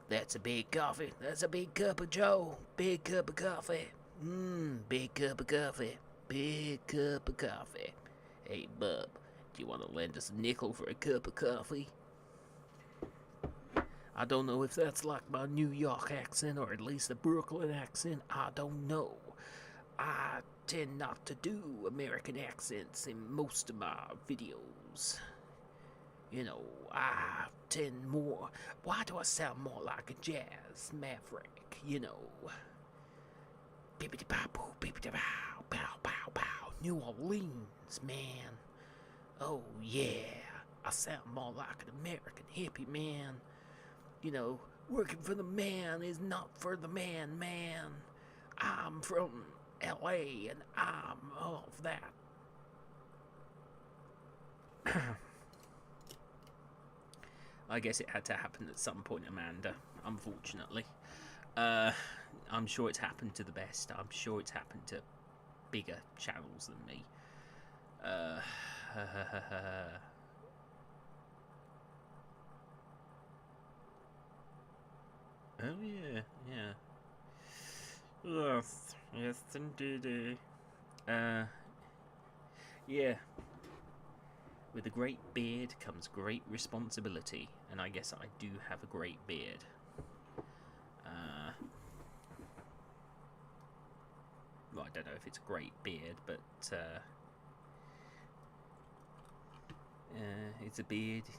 That's a big coffee. That's a big cup of Joe. Big cup of coffee. Big cup of coffee. Big cup of coffee. Hey, bub, do you want to lend us a nickel for a cup of coffee? I don't know if that's like my New York accent or at least a Brooklyn accent. I don't know. I tend not to do American accents in most of my videos. You know, I tend more... Why do I sound more like a jazz maverick, you know? Bippity-bow-bow, bippity-bow, bow-bow-bow. New Orleans, man. Oh, yeah. I sound more like an American hippie, man. You know, working for the man is not for the man, man. I'm from L.A. and I'm all of that. I guess it had to happen at some point, Amanda, unfortunately. I'm sure it's happened to the best. I'm sure it's happened to bigger channels than me. Oh, yeah, yeah. Yes, indeed. Yeah. With a great beard comes great responsibility, and I guess I do have a great beard. Well, I don't know if it's a great beard, but it's a beard.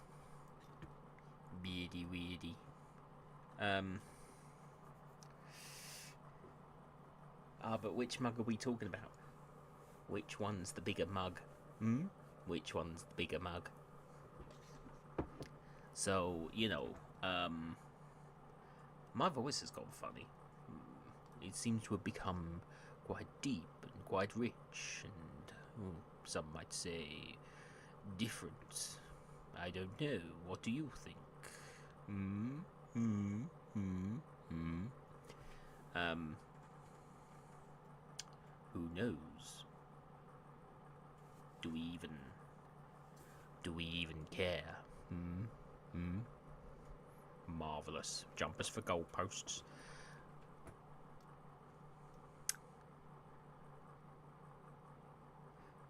Beardy weirdy. But which mug are we talking about? Which one's the bigger mug? Which one's the bigger mug? So, you know, my voice has gone funny. It seems to have become quite deep and quite rich and, some might say, different. I don't know. What do you think? Who knows? Do we even care? Marvellous. Jumpers for goalposts.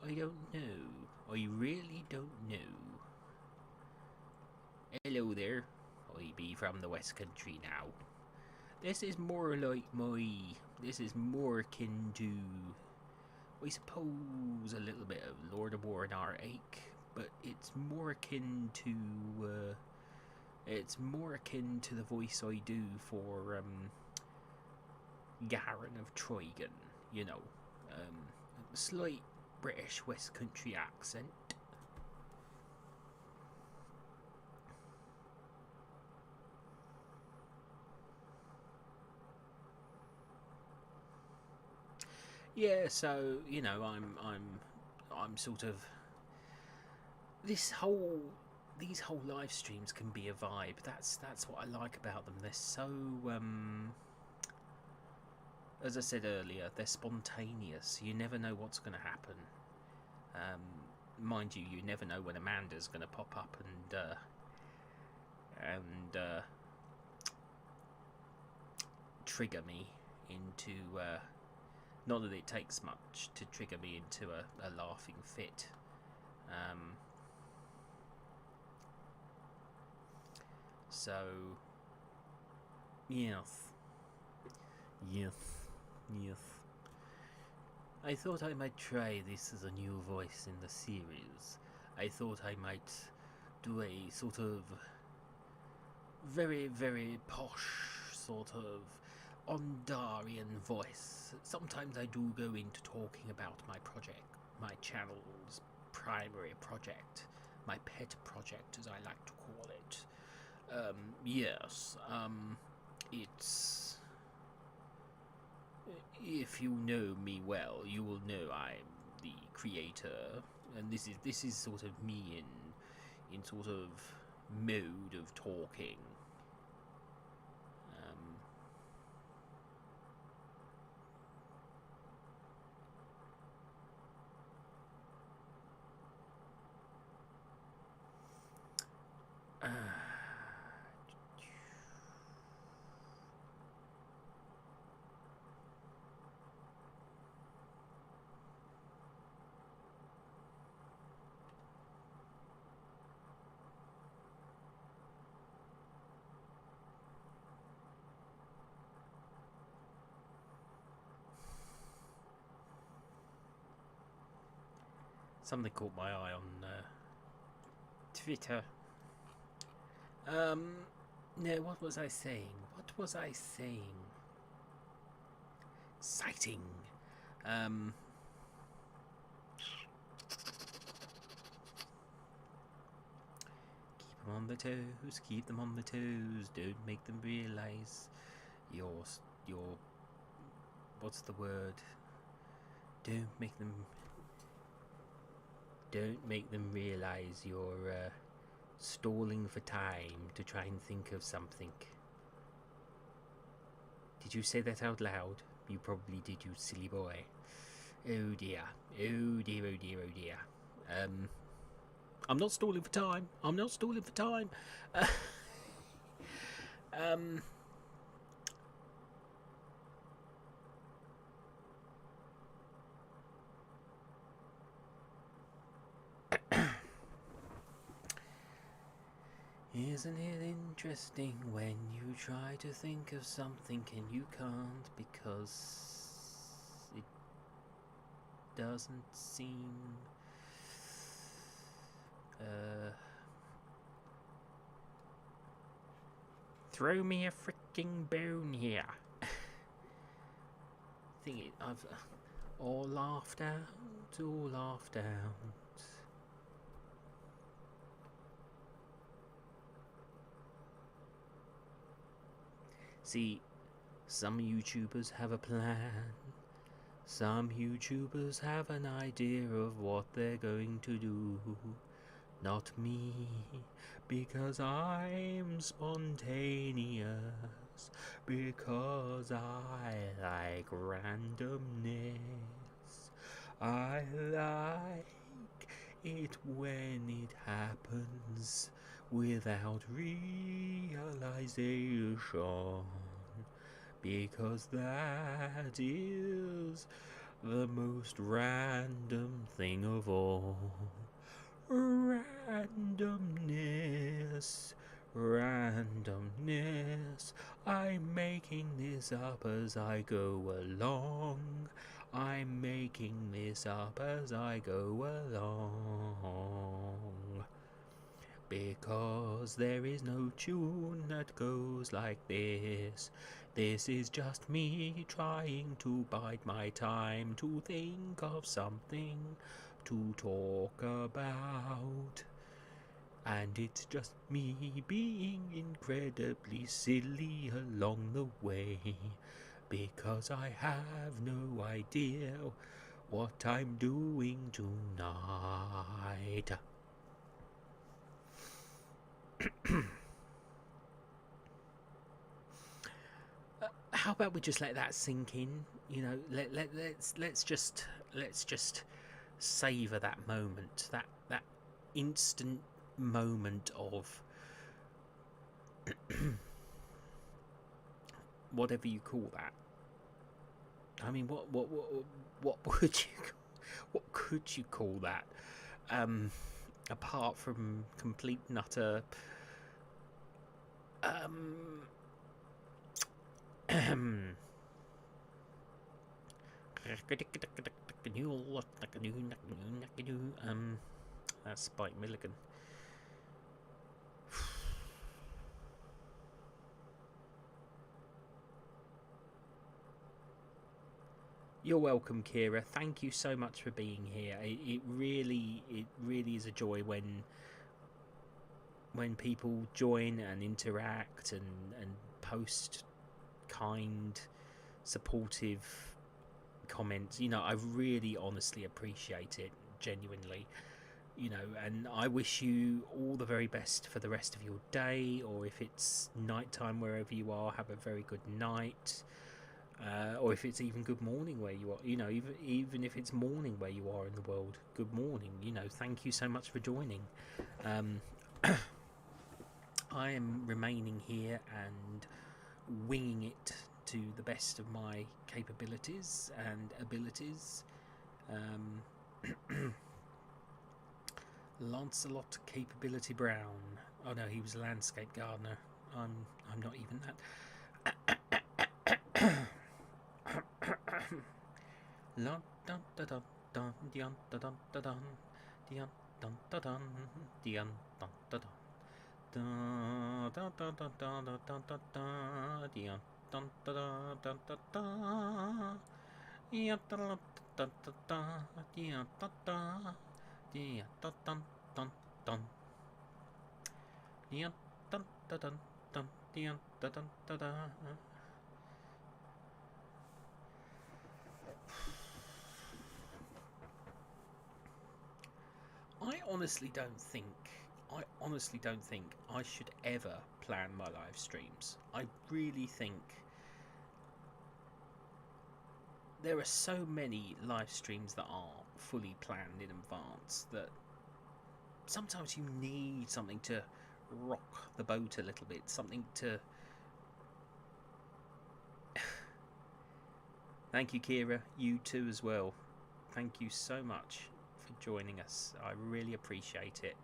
I don't know. I really don't know. Hello there. I be from the West Country now. This is more like my... This is more akin to... I suppose a little bit of Lord of War and R8, but it's more akin to... it's more akin to the voice I do for Garen of Trigon, you know. Slight British West Country accent. Yeah, so you know, I'm sort of these whole live streams can be a vibe. That's what I like about them. They're so as I said earlier, they're spontaneous. You never know what's going to happen. Mind you, you never know when Amanda's going to pop up and trigger me into. Not that it takes much to trigger me into a laughing fit. So, yes. I thought I might try this as a new voice in the series. I thought I might do a sort of very, very posh sort of Ondarian voice. Sometimes I do go into talking about my project, my channel's primary project, my pet project as I like to call it. It's... If you know me well, you will know I'm the creator, and this is sort of me in sort of mode of talking. Something caught my eye on Twitter. No, what was I saying? Exciting. Keep them on the toes, keep them on the toes. Don't make them realise your what's the word? Don't make them realise you're stalling for time to try and think of something. Did you say that out loud? You probably did, you silly boy. Oh dear. Oh dear, oh dear, oh dear. I'm not stalling for time. Isn't it interesting when you try to think of something and you can't because it doesn't seem throw me a freaking bone here. I've all laughed out. See, some YouTubers have a plan. Some YouTubers have an idea of what they're going to do. Not me, because I'm spontaneous, because I like randomness. I like it when it happens without realization, because that is the most random thing of all. Randomness, randomness. I'm making this up as I go along. I'm making this up as I go along. Because there is no tune that goes like this. This is just me trying to bide my time to think of something to talk about. And it's just me being incredibly silly along the way. Because I have no idea what I'm doing tonight. How about we just let that sink in? You know, let's just savor that moment, that instant moment of whatever you call that. I mean, what would you, what could you call that? Apart from complete and utter that's Spike Milligan. You're welcome, Kira. Thank you so much for being here. It really is a joy when people join and interact and post kind, supportive comments. You know, I really honestly appreciate it, genuinely. You know, and I wish you all the very best for the rest of your day, or if it's nighttime wherever you are, have a very good night. Or if it's even good morning where you are, you know, even if it's morning where you are in the world, good morning. You know, thank you so much for joining. I am remaining here and winging it to the best of my capabilities and abilities. Lancelot Capability Brown. Oh no, he was a landscape gardener. I'm not even that. La dun dun dun dun dun dun dun dun dun dun dun dun dun dun dun. Da da da da da da da da da da da da da da da. Ya da da da da da ya da da ya da dun dun dun. Ya da da dun dun ya da dun da da. I honestly don't think I should ever plan my live streams. I really think there are so many live streams that are fully planned in advance that sometimes you need something to rock the boat a little bit, something to... Thank you, Kira. You too as well. Thank you so much for joining us. I really appreciate it.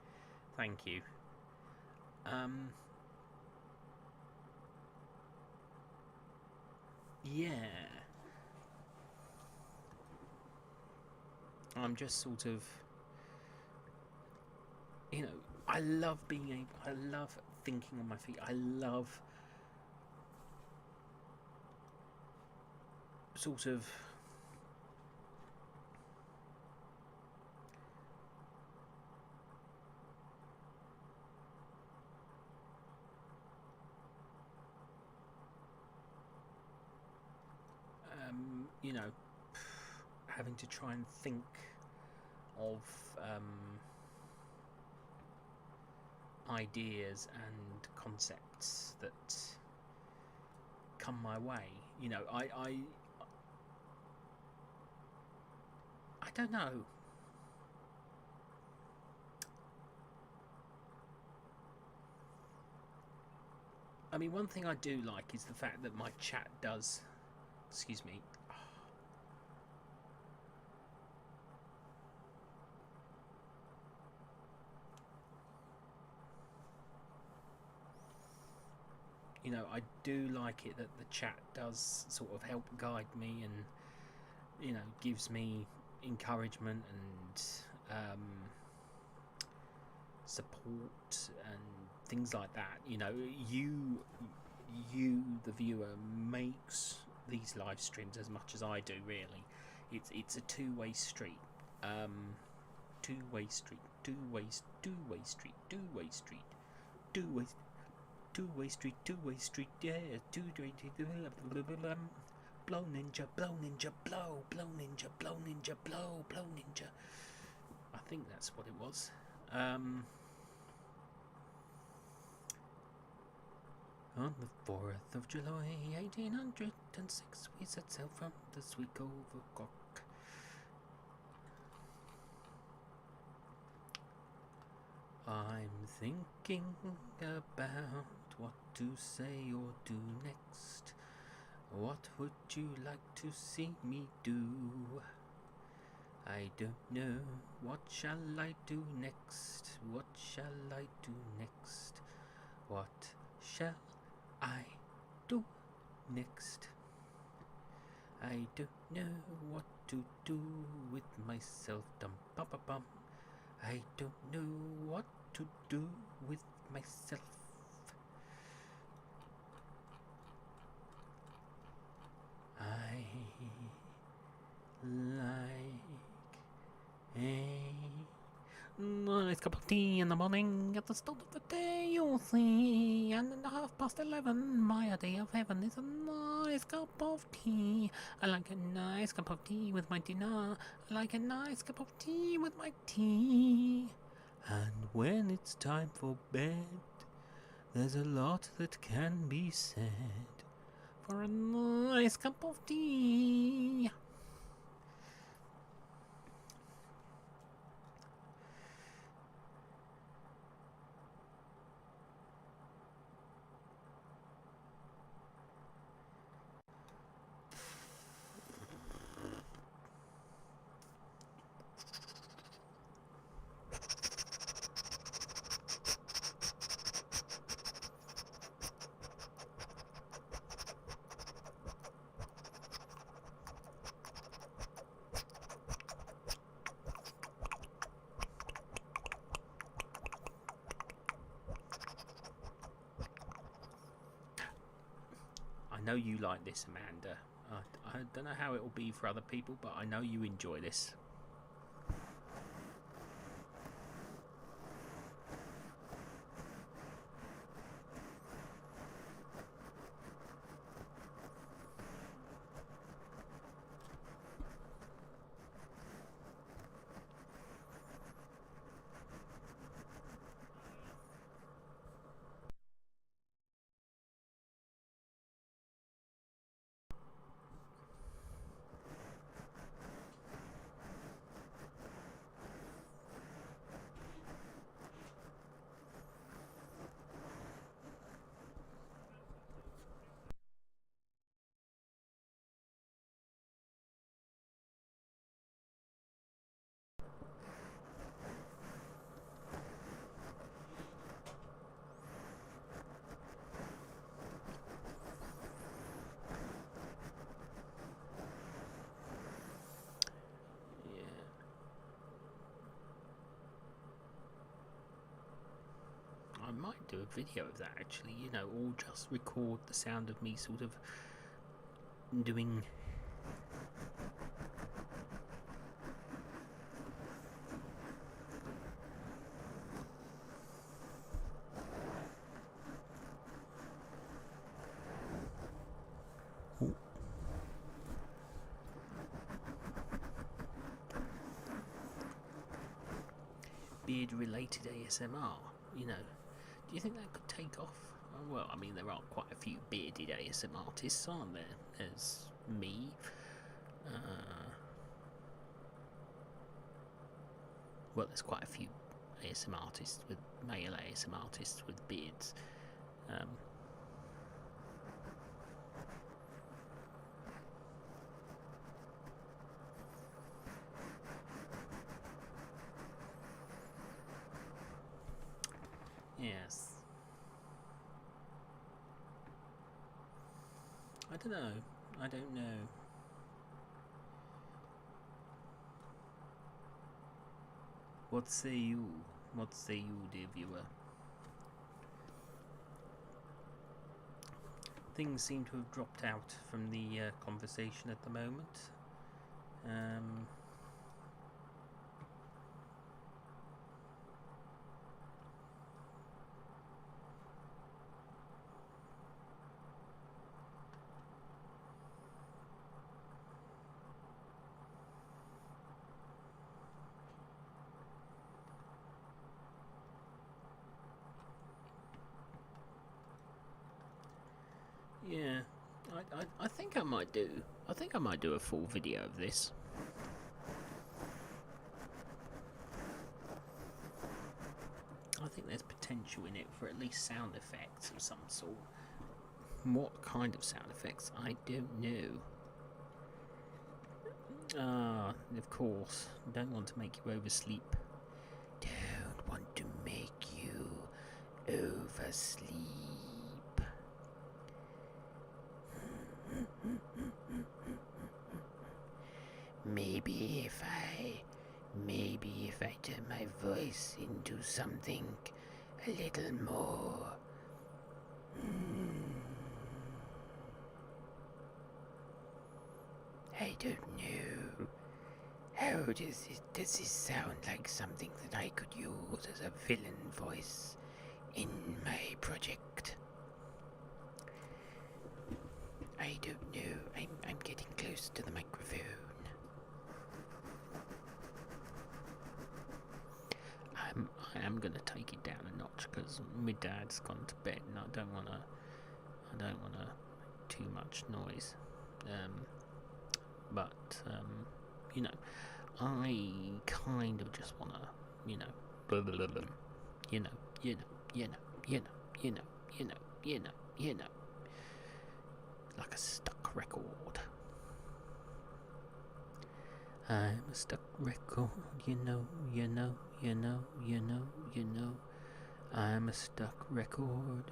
Thank you. Yeah. I'm just sort of... You know, I love thinking on my feet. I love sort of... you know, having to try and think of ideas and concepts that come my way. You know, I don't know. I mean, one thing I do like is the fact that my chat does... Excuse me. you know, I do like it that the chat does sort of help guide me and, you know, gives me encouragement and support and things like that. You know, you the viewer, makes these live streams as much as I do. Really, it's a two-way street. Two-way street. Two-way street. Two-way street. Two-way street. Two-way street. Two-way street. Yeah, two-way. Blow ninja. Blow ninja. Blow. Blow ninja. Blow ninja. Blow. Blow ninja. I think that's what it was. On the 4th of July, 1806, we set sail from the sweet cove of Cork. I'm thinking about what to say or do next. What would you like to see me do? I don't know. What shall I do next? What shall I do next? What shall I do next? I don't know what to do with myself. Dum bum bum bum. I don't know what to do with myself. I like a nice cup of tea in the morning at the start of the day, you'll see. And at 11:30, my idea of heaven is a nice cup of tea. I like a nice cup of tea with my dinner. I like a nice cup of tea with my tea. And when it's time for bed, there's a lot that can be said for a nice cup of tea. I know you like this, Amanda. I don't know how it will be for other people, but I know you enjoy this. I might do a video of that actually, you know, or just record the sound of me sort of doing. Ooh. Beard related ASMR, you know. Do you think that could take off? Well, I mean, there are quite a few bearded ASMR artists, aren't there? There's me. Well, there's quite a few ASMR artists with male ASMR artists with beards. Yes. I don't know. I don't know. What say you? What say you, dear viewer? Things seem to have dropped out from the conversation at the moment. Yeah, I think I might do. I think I might do a full video of this. I think there's potential in it for at least sound effects of some sort. What kind of sound effects? I don't know. Of course. Don't want to make you oversleep. Don't want to make you oversleep. Maybe if I turn my voice into something a little more. I don't know. How does this sound like something that I could use as a villain voice in my project? I don't know. I'm getting close to the microphone. I am gonna take it down a notch because my dad's gone to bed and I don't wanna make too much noise. But you know, I kind of just wanna, you know, like a stuck record. I'm a stuck record, you know. I'm a stuck record.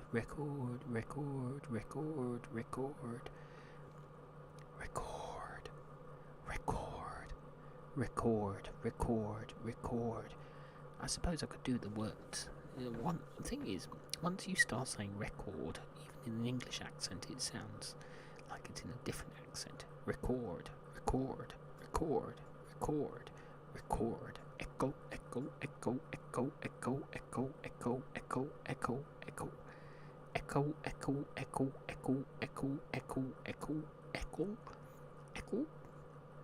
I suppose I could do the words. One thing is, once you start saying record, even in an English accent, it sounds like it's in a different accent. Record. Echo.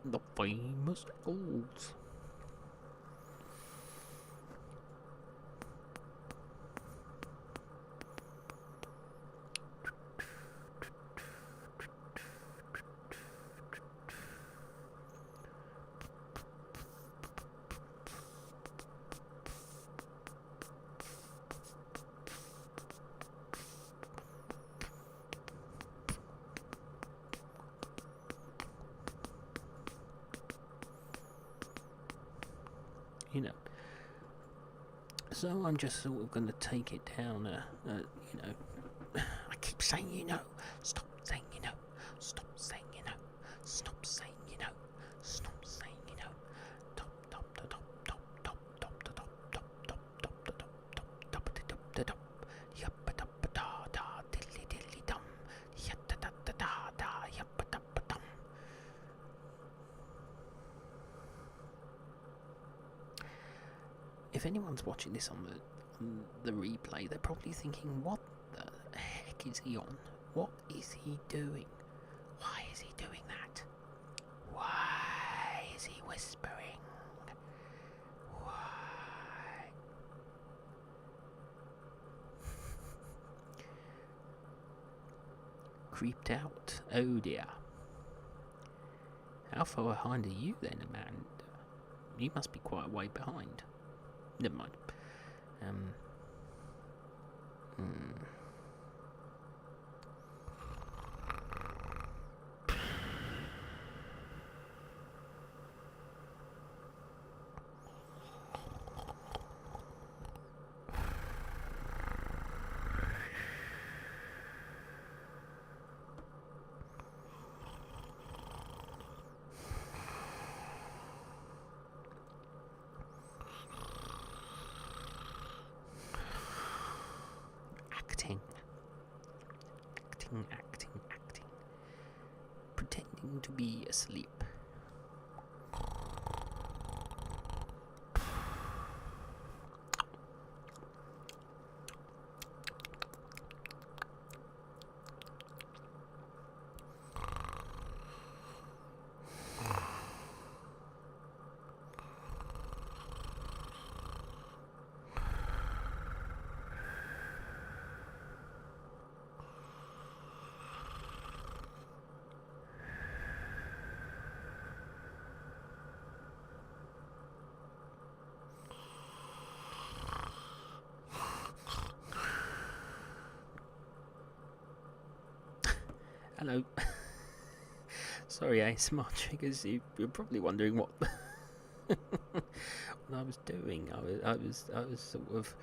The famous echoes. You know, so I'm just sort of going to take it down. You know, I keep saying, you know, stop saying, you know, stop saying, you know, stop saying, you know, stop saying, you know, top. If anyone's watching this on the replay, they're probably thinking, what the heck is he on? What is he doing? Why is he doing that? Why is he whispering? Why? Creeped out. Oh dear. How far behind are you then, Amanda? You must be quite a way behind. Never mind. acting, pretending to be asleep. Hello. Sorry, ASMR triggers. You're probably wondering what what I was doing. I was sort of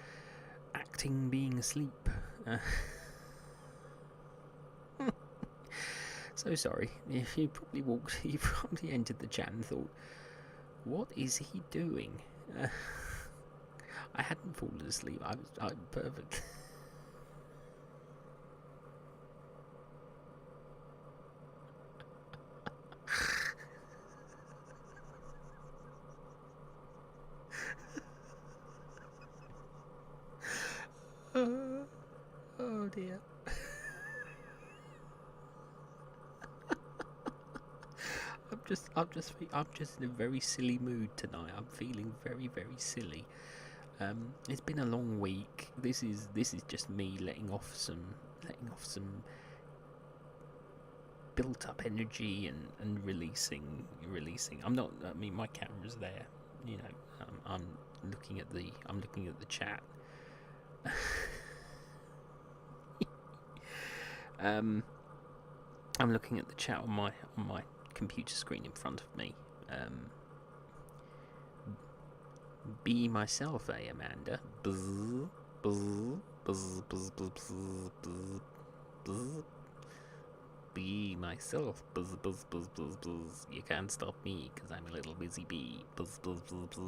acting being asleep. So sorry. You probably entered the chat and thought, what is he doing? I hadn't fallen asleep. I'm perfect. Oh dear. I'm just in a very silly mood tonight. I'm feeling very, very silly. It's been a long week. This is just me letting off some built up energy and releasing. I'm not. I mean, my camera's there. You know, I'm looking at the chat. I'm looking at the chat on my computer screen in front of me. Be myself, Amanda? Buzz, buzz, buzz, buzz, buzz, buzz, buzz. Be myself, buzz, buzz, buzz, buzz, buzz. You can't stop me, 'cause I'm a little busy bee. Buzz, buzz, buzz, buzz.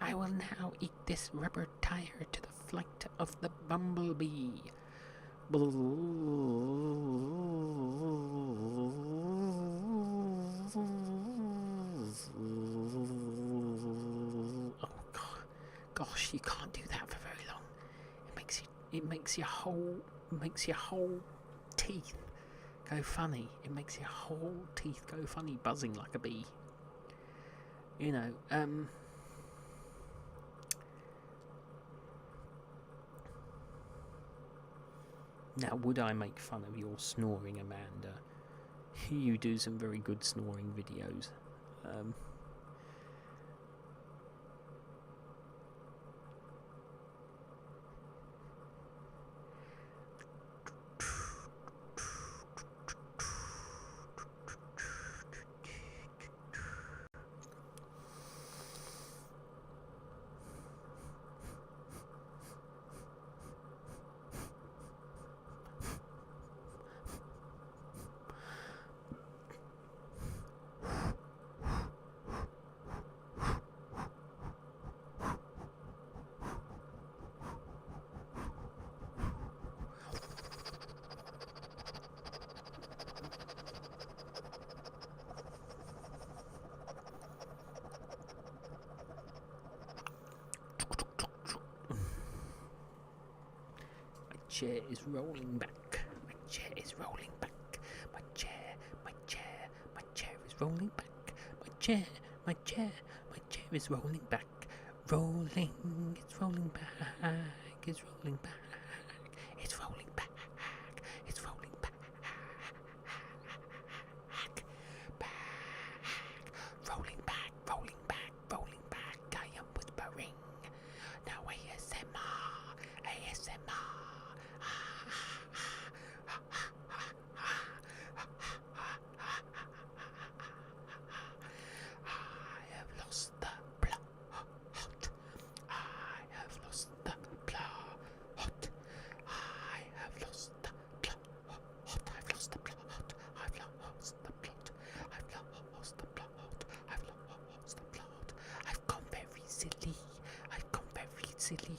I will now eat this rubber tire to the flight of the bumblebee. Oh God, gosh, you can't do that for very long. It makes your whole teeth go funny. It makes your whole teeth go funny, buzzing like a bee. You know, now, would I make fun of your snoring, Amanda? You do some very good snoring videos. My chair is rolling back. My chair is rolling back. My chair is rolling back. My chair is rolling back. Rolling, it's rolling back. It's rolling back. It's rolling back. It's rolling back. Rolling back, rolling back, rolling back. I am whispering. Now ASMR. I have lost the plot. I have lost the plot. silly.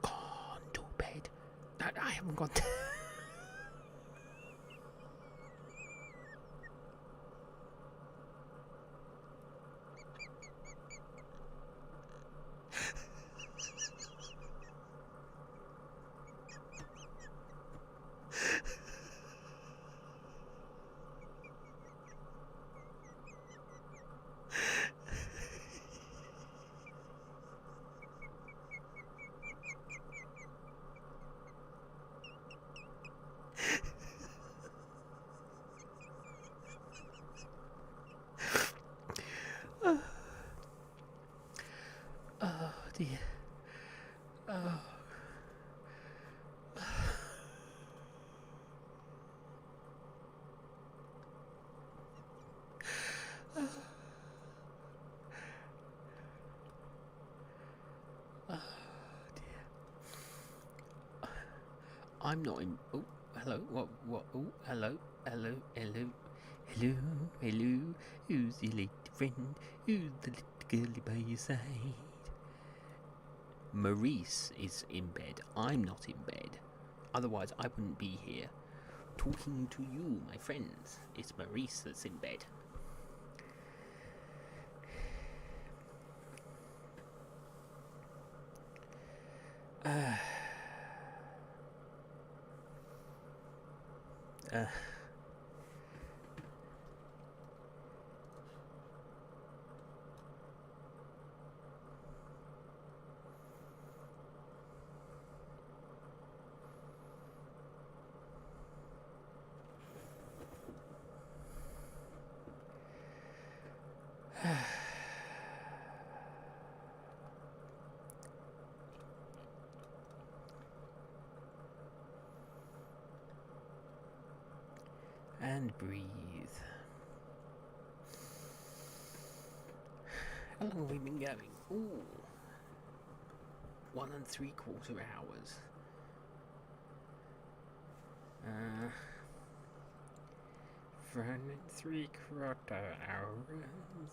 Gone to bed. No, I haven't gone to... Oh dear. Oh. Oh dear. I'm not in. Oh, hello. What? Oh, hello. Hello. Who's your little friend? Who's the little girlie by your side? Maurice is in bed. I'm not in bed. Otherwise, I wouldn't be here talking to you, my friends. It's Maurice that's in bed. And breathe. How long have we been going? Ooh. 1 3/4 hours. 1 3/4 hours.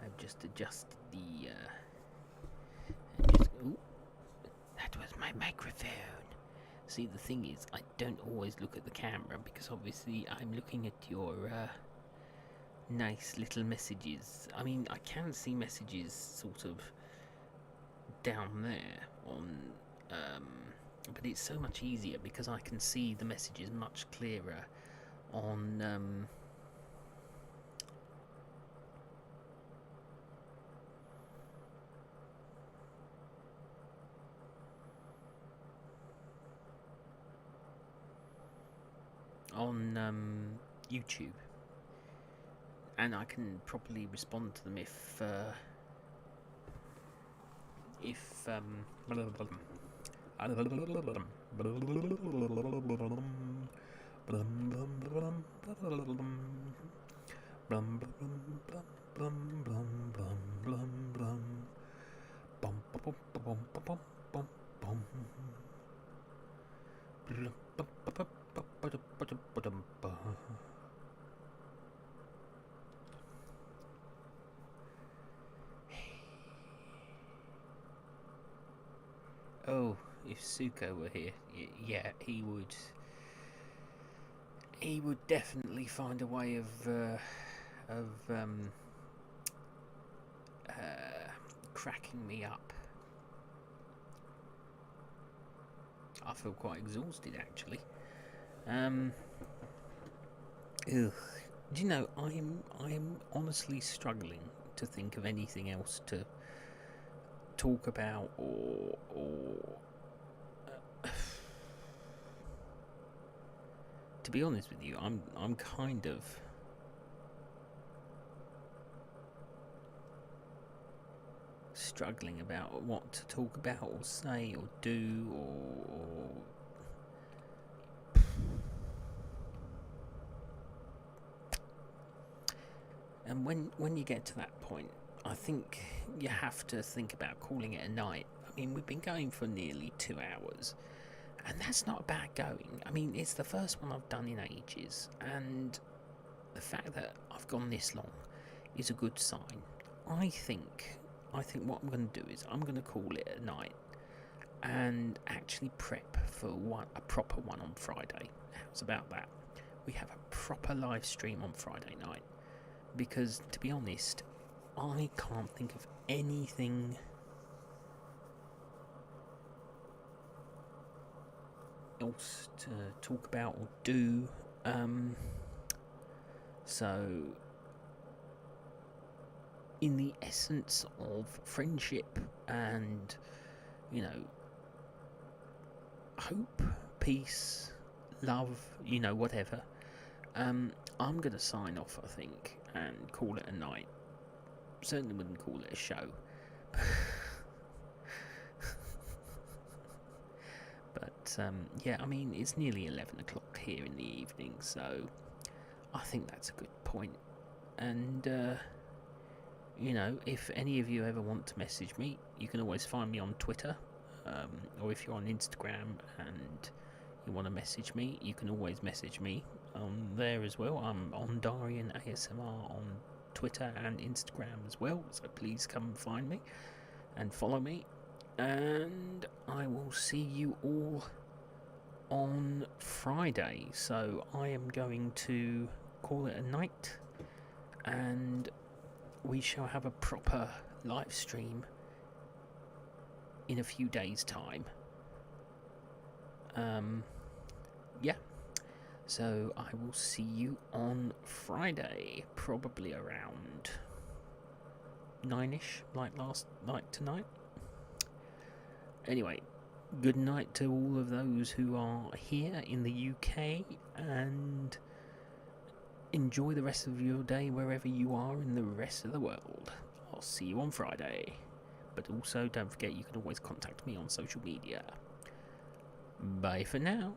I've just adjusted the ooh, that was my microphone. See, the thing is, I don't always look at the camera because obviously I'm looking at your nice little messages. I mean, I can see messages sort of down there on, but it's so much easier because I can see the messages much clearer on, YouTube, and I can properly respond to them if oh, if Suko were here, yeah, he would definitely find a way of cracking me up. I feel quite exhausted, actually. Ugh. Do you know, I'm honestly struggling to think of anything else to talk about or to be honest with you, I'm kind of struggling about what to talk about or say or do or and when you get to that point, I think you have to think about calling it a night. I mean, we've been going for nearly 2 hours, and that's not bad going. I mean, it's the first one I've done in ages, and the fact that I've gone this long is a good sign. I think I think what I'm going to do is I'm going to call it a night and actually prep for a proper one on Friday. How's about that? We have a proper live stream on Friday night, because to be honest, I can't think of anything else to talk about or do. So in the essence of friendship and, you know, hope, peace, love, you know, whatever, I'm going to sign off, I think, and call it a night. Certainly wouldn't call it a show. But, yeah, I mean, it's nearly 11 o'clock here in the evening, so I think that's a good point. And, you know, if any of you ever want to message me, you can always find me on Twitter, or if you're on Instagram and you want to message me, you can always message me on there as well. I'm on Darian ASMR on Twitter and Instagram as well, so please come and find me and follow me. And I will see you all on Friday. So I am going to call it a night, and we shall have a proper live stream in a few days' time. Yeah. So I will see you on Friday, probably around 9ish, like tonight. Anyway, good night to all of those who are here in the UK, and enjoy the rest of your day wherever you are in the rest of the world. I'll see you on Friday. But also, don't forget, you can always contact me on social media. Bye for now.